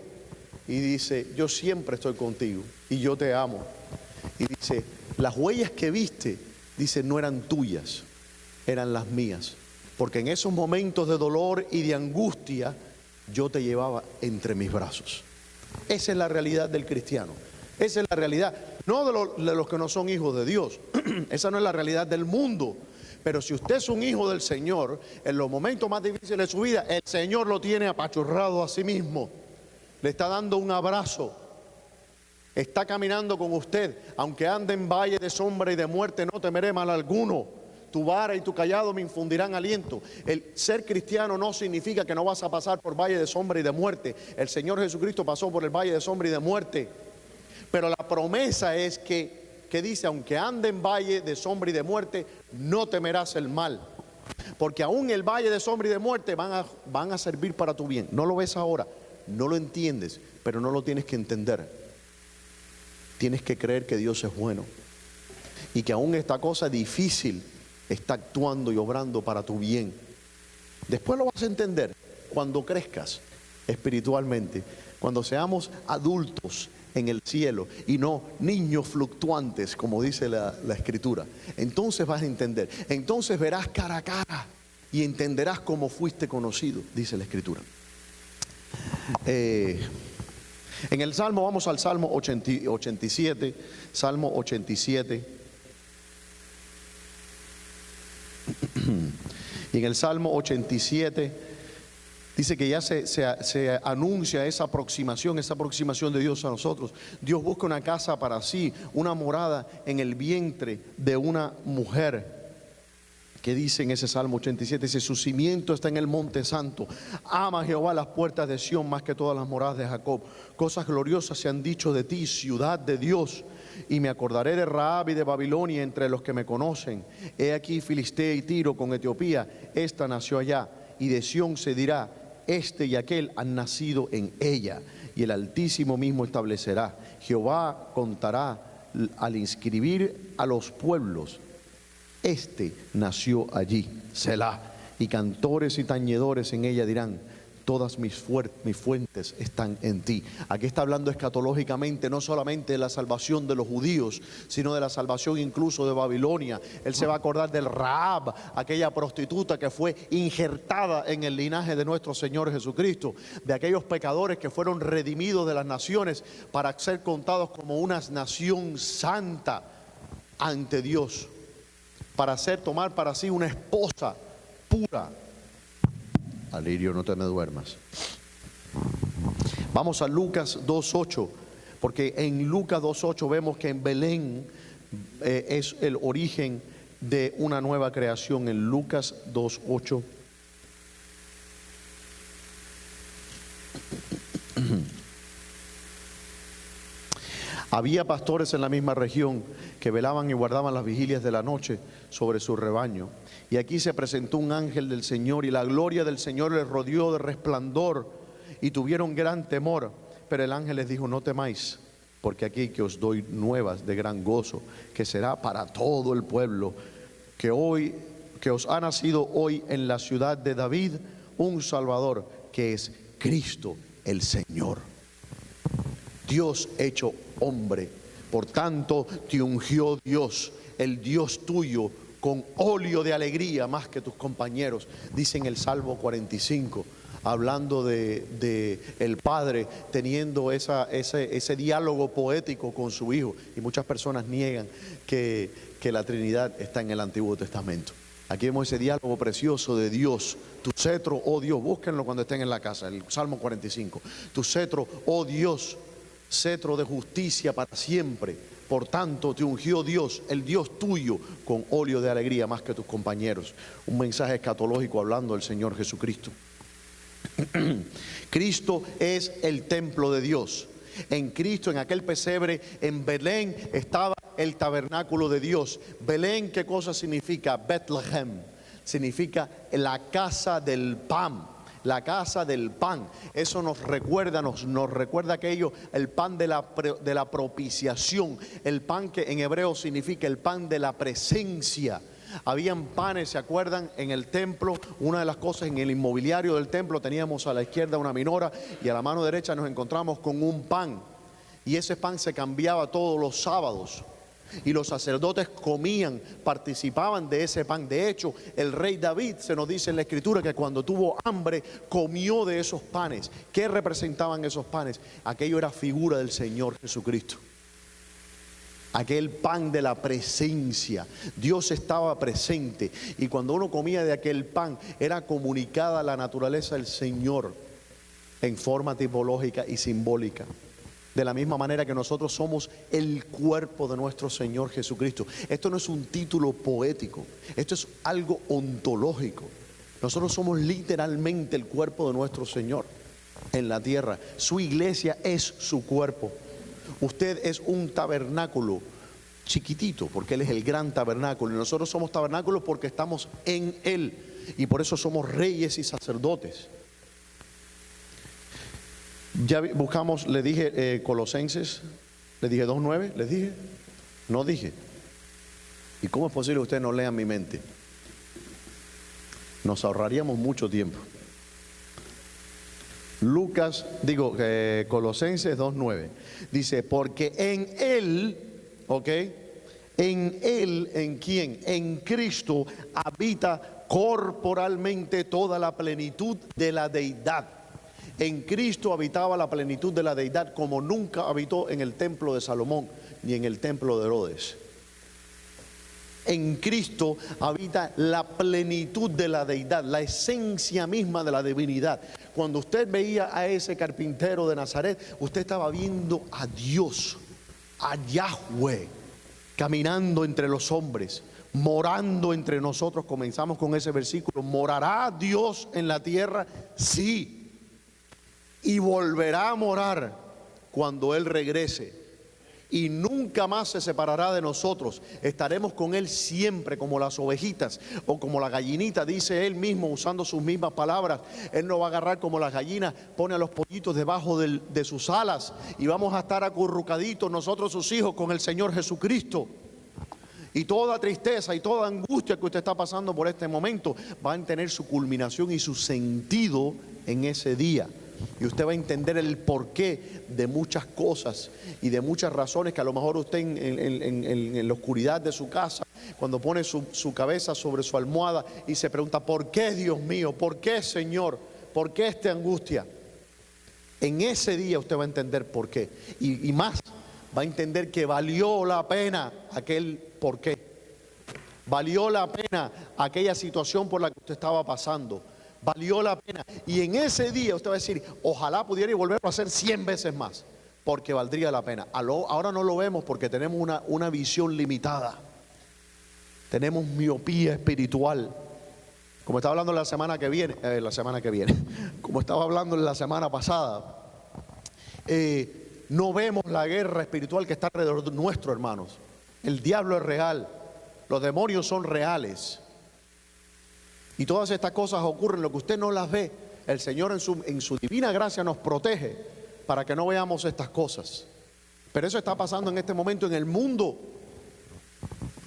y dice, yo siempre estoy contigo y yo te amo. Y dice, las huellas que viste, dice, no eran tuyas, eran las mías. Porque en esos momentos de dolor y de angustia, yo te llevaba entre mis brazos. Esa es la realidad del cristiano. Esa es la realidad, no de los que no son hijos de Dios. Esa no es la realidad del mundo. Pero si usted es un hijo del Señor, en los momentos más difíciles de su vida, el Señor lo tiene apachurrado a sí mismo. Le está dando un abrazo. Está caminando con usted. Aunque ande en valle de sombra y de muerte, no temeré mal alguno. Tu vara y tu callado me infundirán aliento. El ser cristiano no significa que no vas a pasar por valle de sombra y de muerte. El Señor Jesucristo pasó por el valle de sombra y de muerte. Pero la promesa es que dice, aunque ande en valle de sombra y de muerte, no temerás el mal. Porque aún el valle de sombra y de muerte van a servir para tu bien. No lo ves ahora, no lo entiendes, pero no lo tienes que entender. tienes que creer que Dios es bueno y que aún esta cosa difícil está actuando y obrando para tu bien. Después lo vas a entender cuando crezcas espiritualmente, cuando seamos adultos en el cielo y no niños fluctuantes, como dice la Escritura. Entonces vas a entender, entonces verás cara a cara y entenderás cómo fuiste conocido, dice la Escritura. En el Salmo, vamos al Salmo 87, Salmo 87. Y en el Salmo 87 dice que ya se anuncia esa aproximación de Dios a nosotros. Dios busca una casa para sí, una morada en el vientre de una mujer. Que dice en ese Salmo 87, dice: su cimiento está en el monte santo. Ama Jehová las puertas de Sión más que todas las moradas de Jacob. Cosas gloriosas se han dicho de ti, ciudad de Dios. Y me acordaré de Rahab y de Babilonia entre los que me conocen. He aquí Filistea y Tiro con Etiopía. Esta nació allá. Y de Sión se dirá: este y aquel han nacido en ella. Y el Altísimo mismo establecerá. Jehová contará al inscribir a los pueblos: este nació allí, Selah. Y cantores y tañedores en ella dirán: todas mis fuentes están en ti. Aquí está hablando escatológicamente no solamente de la salvación de los judíos, sino de la salvación incluso de Babilonia. Él se va a acordar del Rahab, aquella prostituta que fue injertada en el linaje de nuestro Señor Jesucristo, de aquellos pecadores que fueron redimidos de las naciones para ser contados como una nación santa ante Dios, para tomar para sí una esposa pura. Alirio, no te me duermas. Vamos a Lucas 2:8, porque en Lucas 2:8 vemos que en Belén es el origen de una nueva creación. En Lucas 2:8. Había pastores en la misma región que velaban y guardaban las vigilias de la noche sobre su rebaño. Y aquí se presentó un ángel del Señor, y la gloria del Señor les rodeó de resplandor, y tuvieron gran temor. Pero el ángel les dijo: no temáis, porque aquí que os doy nuevas de gran gozo, que será para todo el pueblo, que os ha nacido hoy en la ciudad de David un Salvador, que es Cristo el Señor. Dios hecho hombre. Por tanto te ungió Dios, el Dios tuyo, con óleo de alegría más que tus compañeros. Dice en el Salmo 45, hablando de el Padre teniendo ese diálogo poético con su Hijo. Y muchas personas niegan que la Trinidad está en el Antiguo Testamento. Aquí vemos ese diálogo precioso de Dios. Tu cetro, oh Dios, búsquenlo cuando estén en la casa, el Salmo 45. Tu cetro, oh Dios, cetro de justicia para siempre. Por tanto te ungió Dios, el Dios tuyo, con óleo de alegría más que tus compañeros. Un mensaje escatológico hablando del Señor Jesucristo. Cristo es el templo de Dios. En Cristo, en aquel pesebre, en Belén, estaba el tabernáculo de Dios. Belén, ¿qué cosa significa? Bethlehem significa la casa del pan. La casa del pan. Eso nos recuerda aquello, el pan de la propiciación, el pan que en hebreo significa el pan de la presencia. Habían panes, ¿se acuerdan? En el templo, una de las cosas, en el inmobiliario del templo teníamos a la izquierda una minora y a la mano derecha nos encontramos con un pan, y ese pan se cambiaba todos los sábados. Y los sacerdotes comían, participaban de ese pan. De hecho, el rey David, se nos dice en la Escritura, que cuando tuvo hambre comió de esos panes. ¿Qué representaban esos panes? Aquello era figura del Señor Jesucristo. Aquel pan de la presencia. Dios estaba presente, y cuando uno comía de aquel pan era comunicada la naturaleza del Señor en forma tipológica y simbólica. De la misma manera que nosotros somos el cuerpo de nuestro Señor Jesucristo. Esto no es un título poético, esto es algo ontológico. Nosotros somos literalmente el cuerpo de nuestro Señor en la tierra. Su iglesia es su cuerpo. Usted es un tabernáculo chiquitito, porque Él es el gran tabernáculo, y nosotros somos tabernáculos porque estamos en Él, y por eso somos reyes y sacerdotes. Ya buscamos, le dije, Colosenses ¿Les dije 2:9? ¿Les dije? No dije. ¿Y cómo es posible que ustedes no lean mi mente? Nos ahorraríamos mucho tiempo. Colosenses 2:9 dice, porque en Él, ¿ok? En Él, ¿en quién? En Cristo habita corporalmente toda la plenitud de la deidad. En Cristo habitaba la plenitud de la deidad como nunca habitó en el templo de Salomón ni en el templo de Herodes. En Cristo habita la plenitud de la deidad, la esencia misma de la divinidad. Cuando usted veía a ese carpintero de Nazaret, usted estaba viendo a Dios, a Yahweh, caminando entre los hombres, morando entre nosotros. Comenzamos con ese versículo: ¿morará Dios en la tierra? Sí, y volverá a morar cuando Él regrese. Y nunca más se separará de nosotros. Estaremos con Él siempre, como las ovejitas o como la gallinita, dice Él mismo usando sus mismas palabras. Él nos va a agarrar como las gallinas, pone a los pollitos debajo de sus alas, y vamos a estar acurrucaditos nosotros sus hijos con el Señor Jesucristo. Y toda tristeza y toda angustia que usted está pasando por este momento va a tener su culminación y su sentido en ese día. Y usted va a entender el porqué de muchas cosas y de muchas razones que a lo mejor usted en la oscuridad de su casa, cuando pone su cabeza sobre su almohada y se pregunta: ¿por qué, Dios mío? ¿Por qué, Señor? ¿Por qué esta angustia? En ese día usted va a entender por qué. Y más, va a entender que valió la pena aquel por qué. Valió la pena aquella situación por la que usted estaba pasando. Valió la pena. Y en ese día usted va a decir: ojalá pudiera volverlo a hacer 100 veces más, porque valdría la pena. Ahora no lo vemos porque tenemos una visión limitada. Tenemos miopía espiritual. Como estaba hablando la semana que viene, como estaba hablando la semana pasada, no vemos la guerra espiritual que está alrededor nuestro, hermanos. El diablo es real, los demonios son reales. Y todas estas cosas ocurren, lo que usted no las ve. El Señor en su divina gracia nos protege para que no veamos estas cosas. Pero eso está pasando en este momento en el mundo.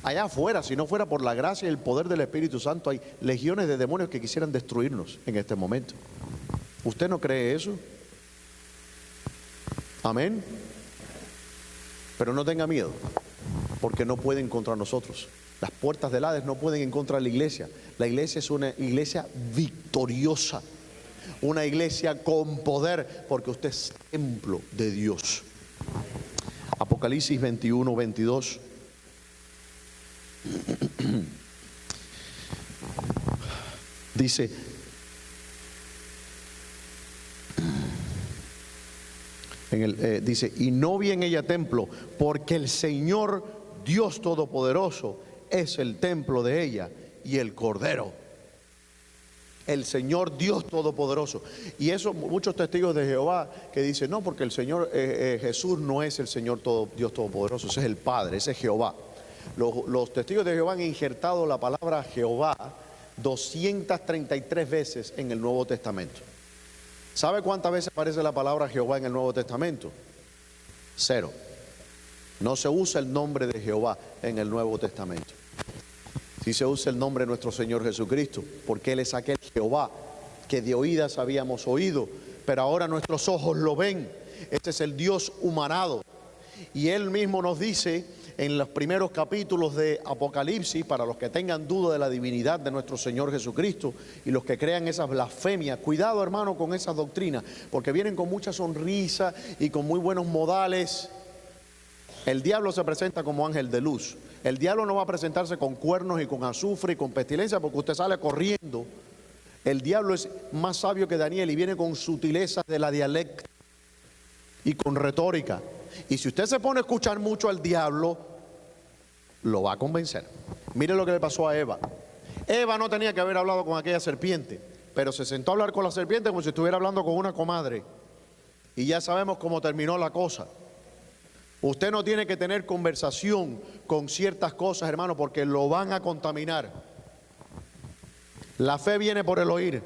Allá afuera, si no fuera por la gracia y el poder del Espíritu Santo, hay legiones de demonios que quisieran destruirnos en este momento. ¿Usted no cree eso? Amén. Pero no tenga miedo, porque no pueden contra nosotros. Las puertas del Hades no pueden encontrar la iglesia. La iglesia es una iglesia victoriosa, una iglesia con poder, porque usted es templo de Dios. Apocalipsis 21:22. Dice: dice, y no vi en ella templo, porque el Señor Dios Todopoderoso es el templo de ella y el Cordero. El Señor Dios Todopoderoso. Y eso muchos testigos de Jehová que dicen: no, porque el Señor Jesús no es el Señor Dios Todopoderoso, ese es el Padre, ese es Jehová. Los testigos de Jehová han injertado la palabra Jehová 233 veces en el Nuevo Testamento. ¿Sabe cuántas veces aparece la palabra Jehová en el Nuevo Testamento? 0. No se usa el nombre de Jehová en el Nuevo Testamento. Sí se usa el nombre de nuestro Señor Jesucristo, porque Él es aquel Jehová que de oídas habíamos oído, pero ahora nuestros ojos lo ven. Este es el Dios humanado. Y Él mismo nos dice en los primeros capítulos de Apocalipsis, para los que tengan duda de la divinidad de nuestro Señor Jesucristo y los que crean esas blasfemias: cuidado, hermano, con esas doctrinas, porque vienen con mucha sonrisa y con muy buenos modales. El diablo se presenta como ángel de luz. El diablo no va a presentarse con cuernos y con azufre y con pestilencia porque usted sale corriendo. El diablo es más sabio que Daniel y viene con sutilezas de la dialéctica y con retórica. Y si usted se pone a escuchar mucho al diablo, lo va a convencer. Mire lo que le pasó a Eva. Eva no tenía que haber hablado con aquella serpiente, pero se sentó a hablar con la serpiente como si estuviera hablando con una comadre. Y ya sabemos cómo terminó la cosa. Usted no tiene que tener conversación con ciertas cosas, hermano, porque lo van a contaminar. La fe viene por el oír,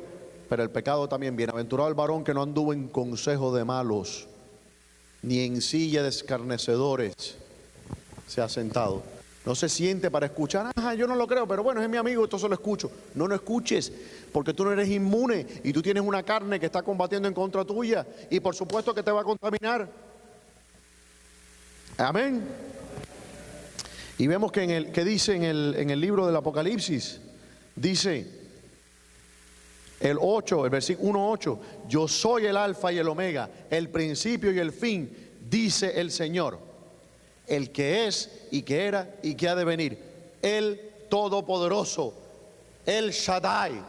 pero el pecado también. Bienaventurado el varón que no anduvo en consejo de malos, ni en silla de escarnecedores se ha sentado. No se siente para escuchar, yo no lo creo, pero bueno, es mi amigo, entonces lo escucho. No escuches, porque tú no eres inmune y tú tienes una carne que está combatiendo en contra tuya y por supuesto que te va a contaminar. Amén. Y vemos que dice en el libro del Apocalipsis, dice el versículo 1:8, yo soy el alfa y el omega, el principio y el fin, dice el Señor, el que es y que era y que ha de venir, el Todopoderoso, el Shaddai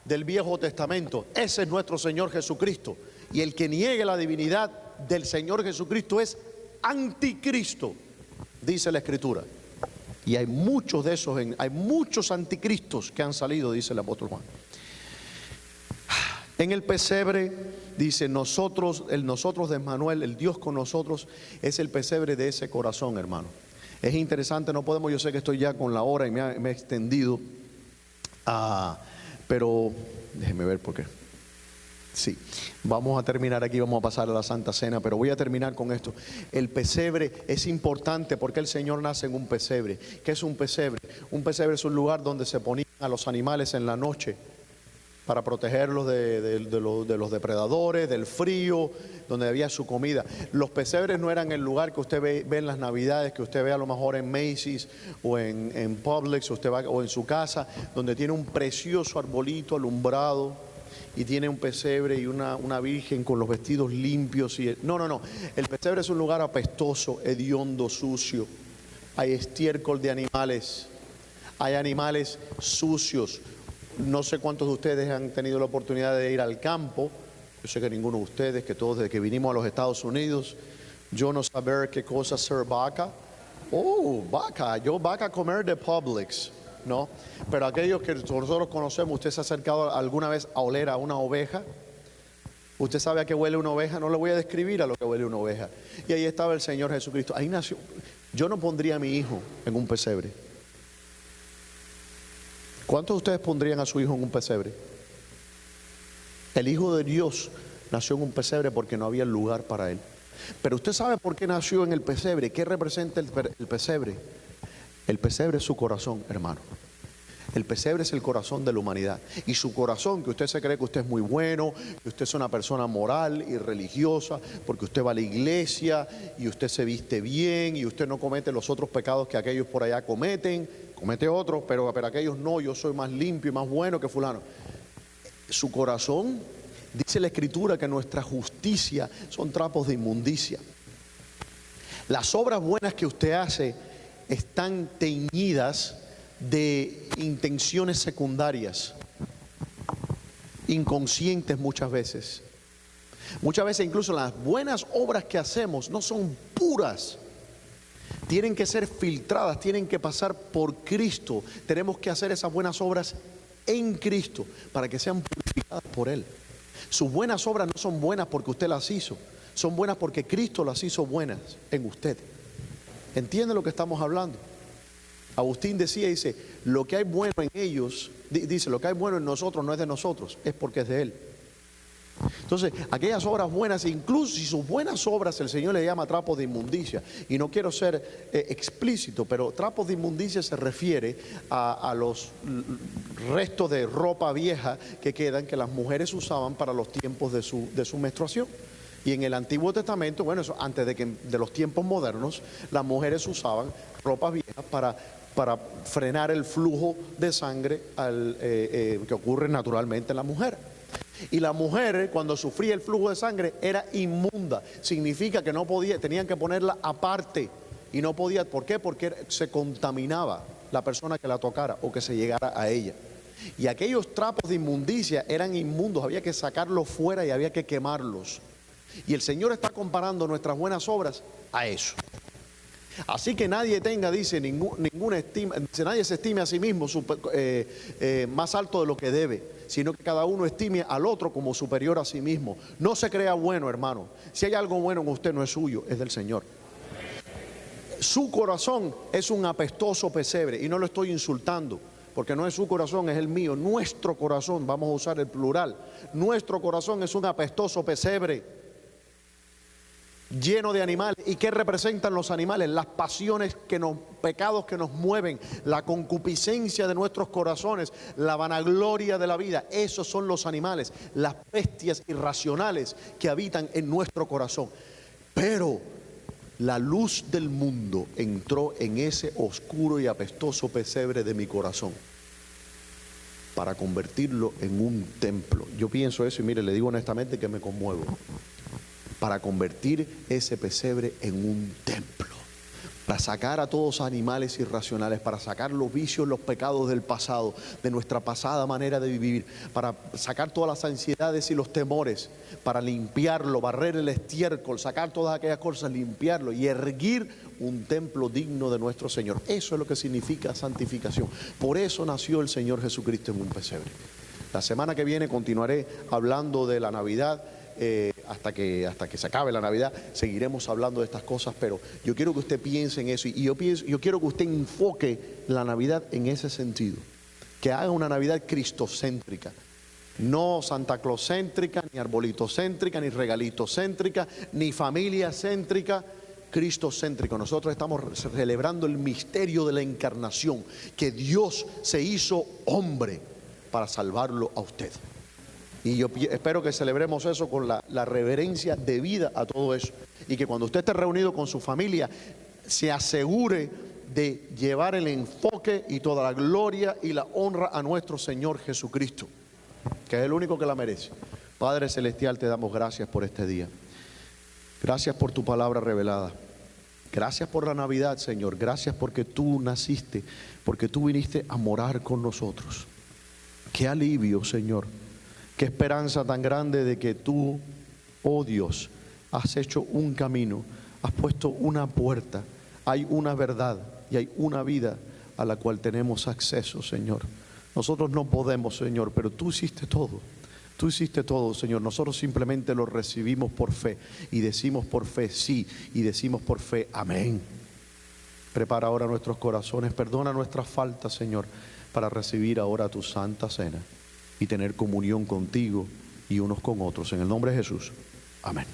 del Viejo Testamento. Ese es nuestro Señor Jesucristo. Y el que niegue la divinidad del Señor Jesucristo es anticristo, dice la Escritura. Y hay muchos de esos, hay muchos anticristos que han salido, dice el apóstol Juan. En el pesebre, dice nosotros, el nosotros de Emmanuel, el Dios con nosotros, es el pesebre de ese corazón, hermano. Es interesante, no podemos, yo sé que estoy ya con la hora y me he extendido, pero déjeme ver por qué. Sí, vamos a terminar aquí, vamos a pasar a la Santa Cena, pero voy a terminar con esto. El pesebre es importante porque el Señor nace en un pesebre. ¿Qué es un pesebre? Un pesebre es un lugar donde se ponían a los animales en la noche para protegerlos de los depredadores, del frío, donde había su comida. Los pesebres no eran el lugar que usted ve en las Navidades, que usted ve a lo mejor en Macy's o en Publix, o en su casa, donde tiene un precioso arbolito alumbrado y tiene un pesebre y una virgen con los vestidos limpios. No. El pesebre es un lugar apestoso, hediondo, sucio. Hay estiércol de animales, hay animales sucios. No sé cuántos de ustedes han tenido la oportunidad de ir al campo. Yo sé que ninguno de ustedes, que todos desde que vinimos a los Estados Unidos, yo no saber qué cosa es ser vaca. Vaca, yo vaca comer de Publix, ¿no? Pero aquellos que nosotros conocemos, ¿usted se ha acercado alguna vez a oler a una oveja? ¿Usted sabe a qué huele una oveja? No le voy a describir a lo que huele una oveja. Y ahí estaba el Señor Jesucristo. Ahí nació. Yo no pondría a mi hijo en un pesebre. ¿Cuántos de ustedes pondrían a su hijo en un pesebre? El Hijo de Dios nació en un pesebre porque no había lugar para él. Pero usted sabe por qué nació en el pesebre. ¿Qué representa el pesebre? El pesebre es su corazón, hermano. El pesebre es el corazón de la humanidad. Y su corazón, que usted se cree que usted es muy bueno, que usted es una persona moral y religiosa, porque usted va a la iglesia y usted se viste bien y usted no comete los otros pecados que aquellos por allá cometen. Comete otros, pero aquellos no, yo soy más limpio y más bueno que fulano. Su corazón, dice la Escritura, que nuestra justicia son trapos de inmundicia. Las obras buenas que usted hace están teñidas de intenciones secundarias, inconscientes muchas veces. Muchas veces incluso las buenas obras que hacemos no son puras. Tienen que ser filtradas, tienen que pasar por Cristo. Tenemos que hacer esas buenas obras en Cristo para que sean purificadas por Él. Sus buenas obras no son buenas porque usted las hizo, son buenas porque Cristo las hizo buenas en usted. ¿Entiende lo que estamos hablando? Agustín dice, lo que hay bueno en ellos, dice, lo que hay bueno en nosotros no es de nosotros, es porque es de Él. Entonces, aquellas obras buenas, incluso si sus buenas obras el Señor le llama trapos de inmundicia, y no quiero ser explícito, pero trapos de inmundicia se refiere a los restos de ropa vieja que quedan, que las mujeres usaban para los tiempos de su menstruación. Y en el Antiguo Testamento, bueno, eso antes de los tiempos modernos, las mujeres usaban ropas viejas para frenar el flujo de sangre que ocurre naturalmente en la mujer. Y la mujer, cuando sufría el flujo de sangre, era inmunda. Significa que no podía, tenían que ponerla aparte. Y no podía, ¿por qué? Porque se contaminaba la persona que la tocara o que se llegara a ella. Y aquellos trapos de inmundicia eran inmundos, había que sacarlos fuera y había que quemarlos. Y el Señor está comparando nuestras buenas obras a eso. Así que nadie tenga, dice, ninguna estima, dice, nadie se estime a sí mismo más alto de lo que debe, sino que cada uno estime al otro como superior a sí mismo. No se crea bueno, hermano. Si hay algo bueno en usted, no es suyo, es del Señor. Su corazón es un apestoso pesebre, y no lo estoy insultando, porque no es su corazón, es el mío. Nuestro corazón, vamos a usar el plural, nuestro corazón es un apestoso pesebre. lleno de animales. ¿Y qué representan los animales? Las pasiones, pecados que nos mueven, la concupiscencia de nuestros corazones, la vanagloria de la vida. Esos son los animales, las bestias irracionales que habitan en nuestro corazón. Pero la luz del mundo entró en ese oscuro y apestoso pesebre de mi corazón para convertirlo en un templo. Yo pienso eso y mire, le digo honestamente que me conmuevo. Para convertir ese pesebre en un templo, para sacar a todos los animales irracionales, para sacar los vicios, los pecados del pasado, de nuestra pasada manera de vivir, para sacar todas las ansiedades y los temores, para limpiarlo, barrer el estiércol, sacar todas aquellas cosas, limpiarlo y erguir un templo digno de nuestro Señor. Eso es lo que significa santificación. Por eso nació el Señor Jesucristo en un pesebre. La semana que viene continuaré hablando de la Navidad. Hasta que se acabe la Navidad seguiremos hablando de estas cosas, pero yo quiero que usted piense en eso y yo quiero que usted enfoque la Navidad en ese sentido, que haga una Navidad cristocéntrica, no Santa Claus céntrica, ni arbolito céntrica, ni regalito céntrica, ni familia céntrica, cristocéntrico. Nosotros estamos celebrando el misterio de la encarnación, que Dios se hizo hombre para salvarlo a usted. Y yo espero que celebremos eso con la reverencia debida a todo eso. Y que cuando usted esté reunido con su familia, se asegure de llevar el enfoque y toda la gloria y la honra a nuestro Señor Jesucristo, que es el único que la merece. Padre Celestial, te damos gracias por este día. Gracias por tu palabra revelada. Gracias por la Navidad, Señor. Gracias porque tú naciste, porque tú viniste a morar con nosotros. Qué alivio, Señor. Qué esperanza tan grande de que tú, oh Dios, has hecho un camino, has puesto una puerta, hay una verdad y hay una vida a la cual tenemos acceso, Señor. Nosotros no podemos, Señor, pero tú hiciste todo. Tú hiciste todo, Señor. Nosotros simplemente lo recibimos por fe y decimos por fe sí y decimos por fe amén. Prepara ahora nuestros corazones, perdona nuestras faltas, Señor, para recibir ahora tu santa cena y tener comunión contigo y unos con otros. En el nombre de Jesús. Amén.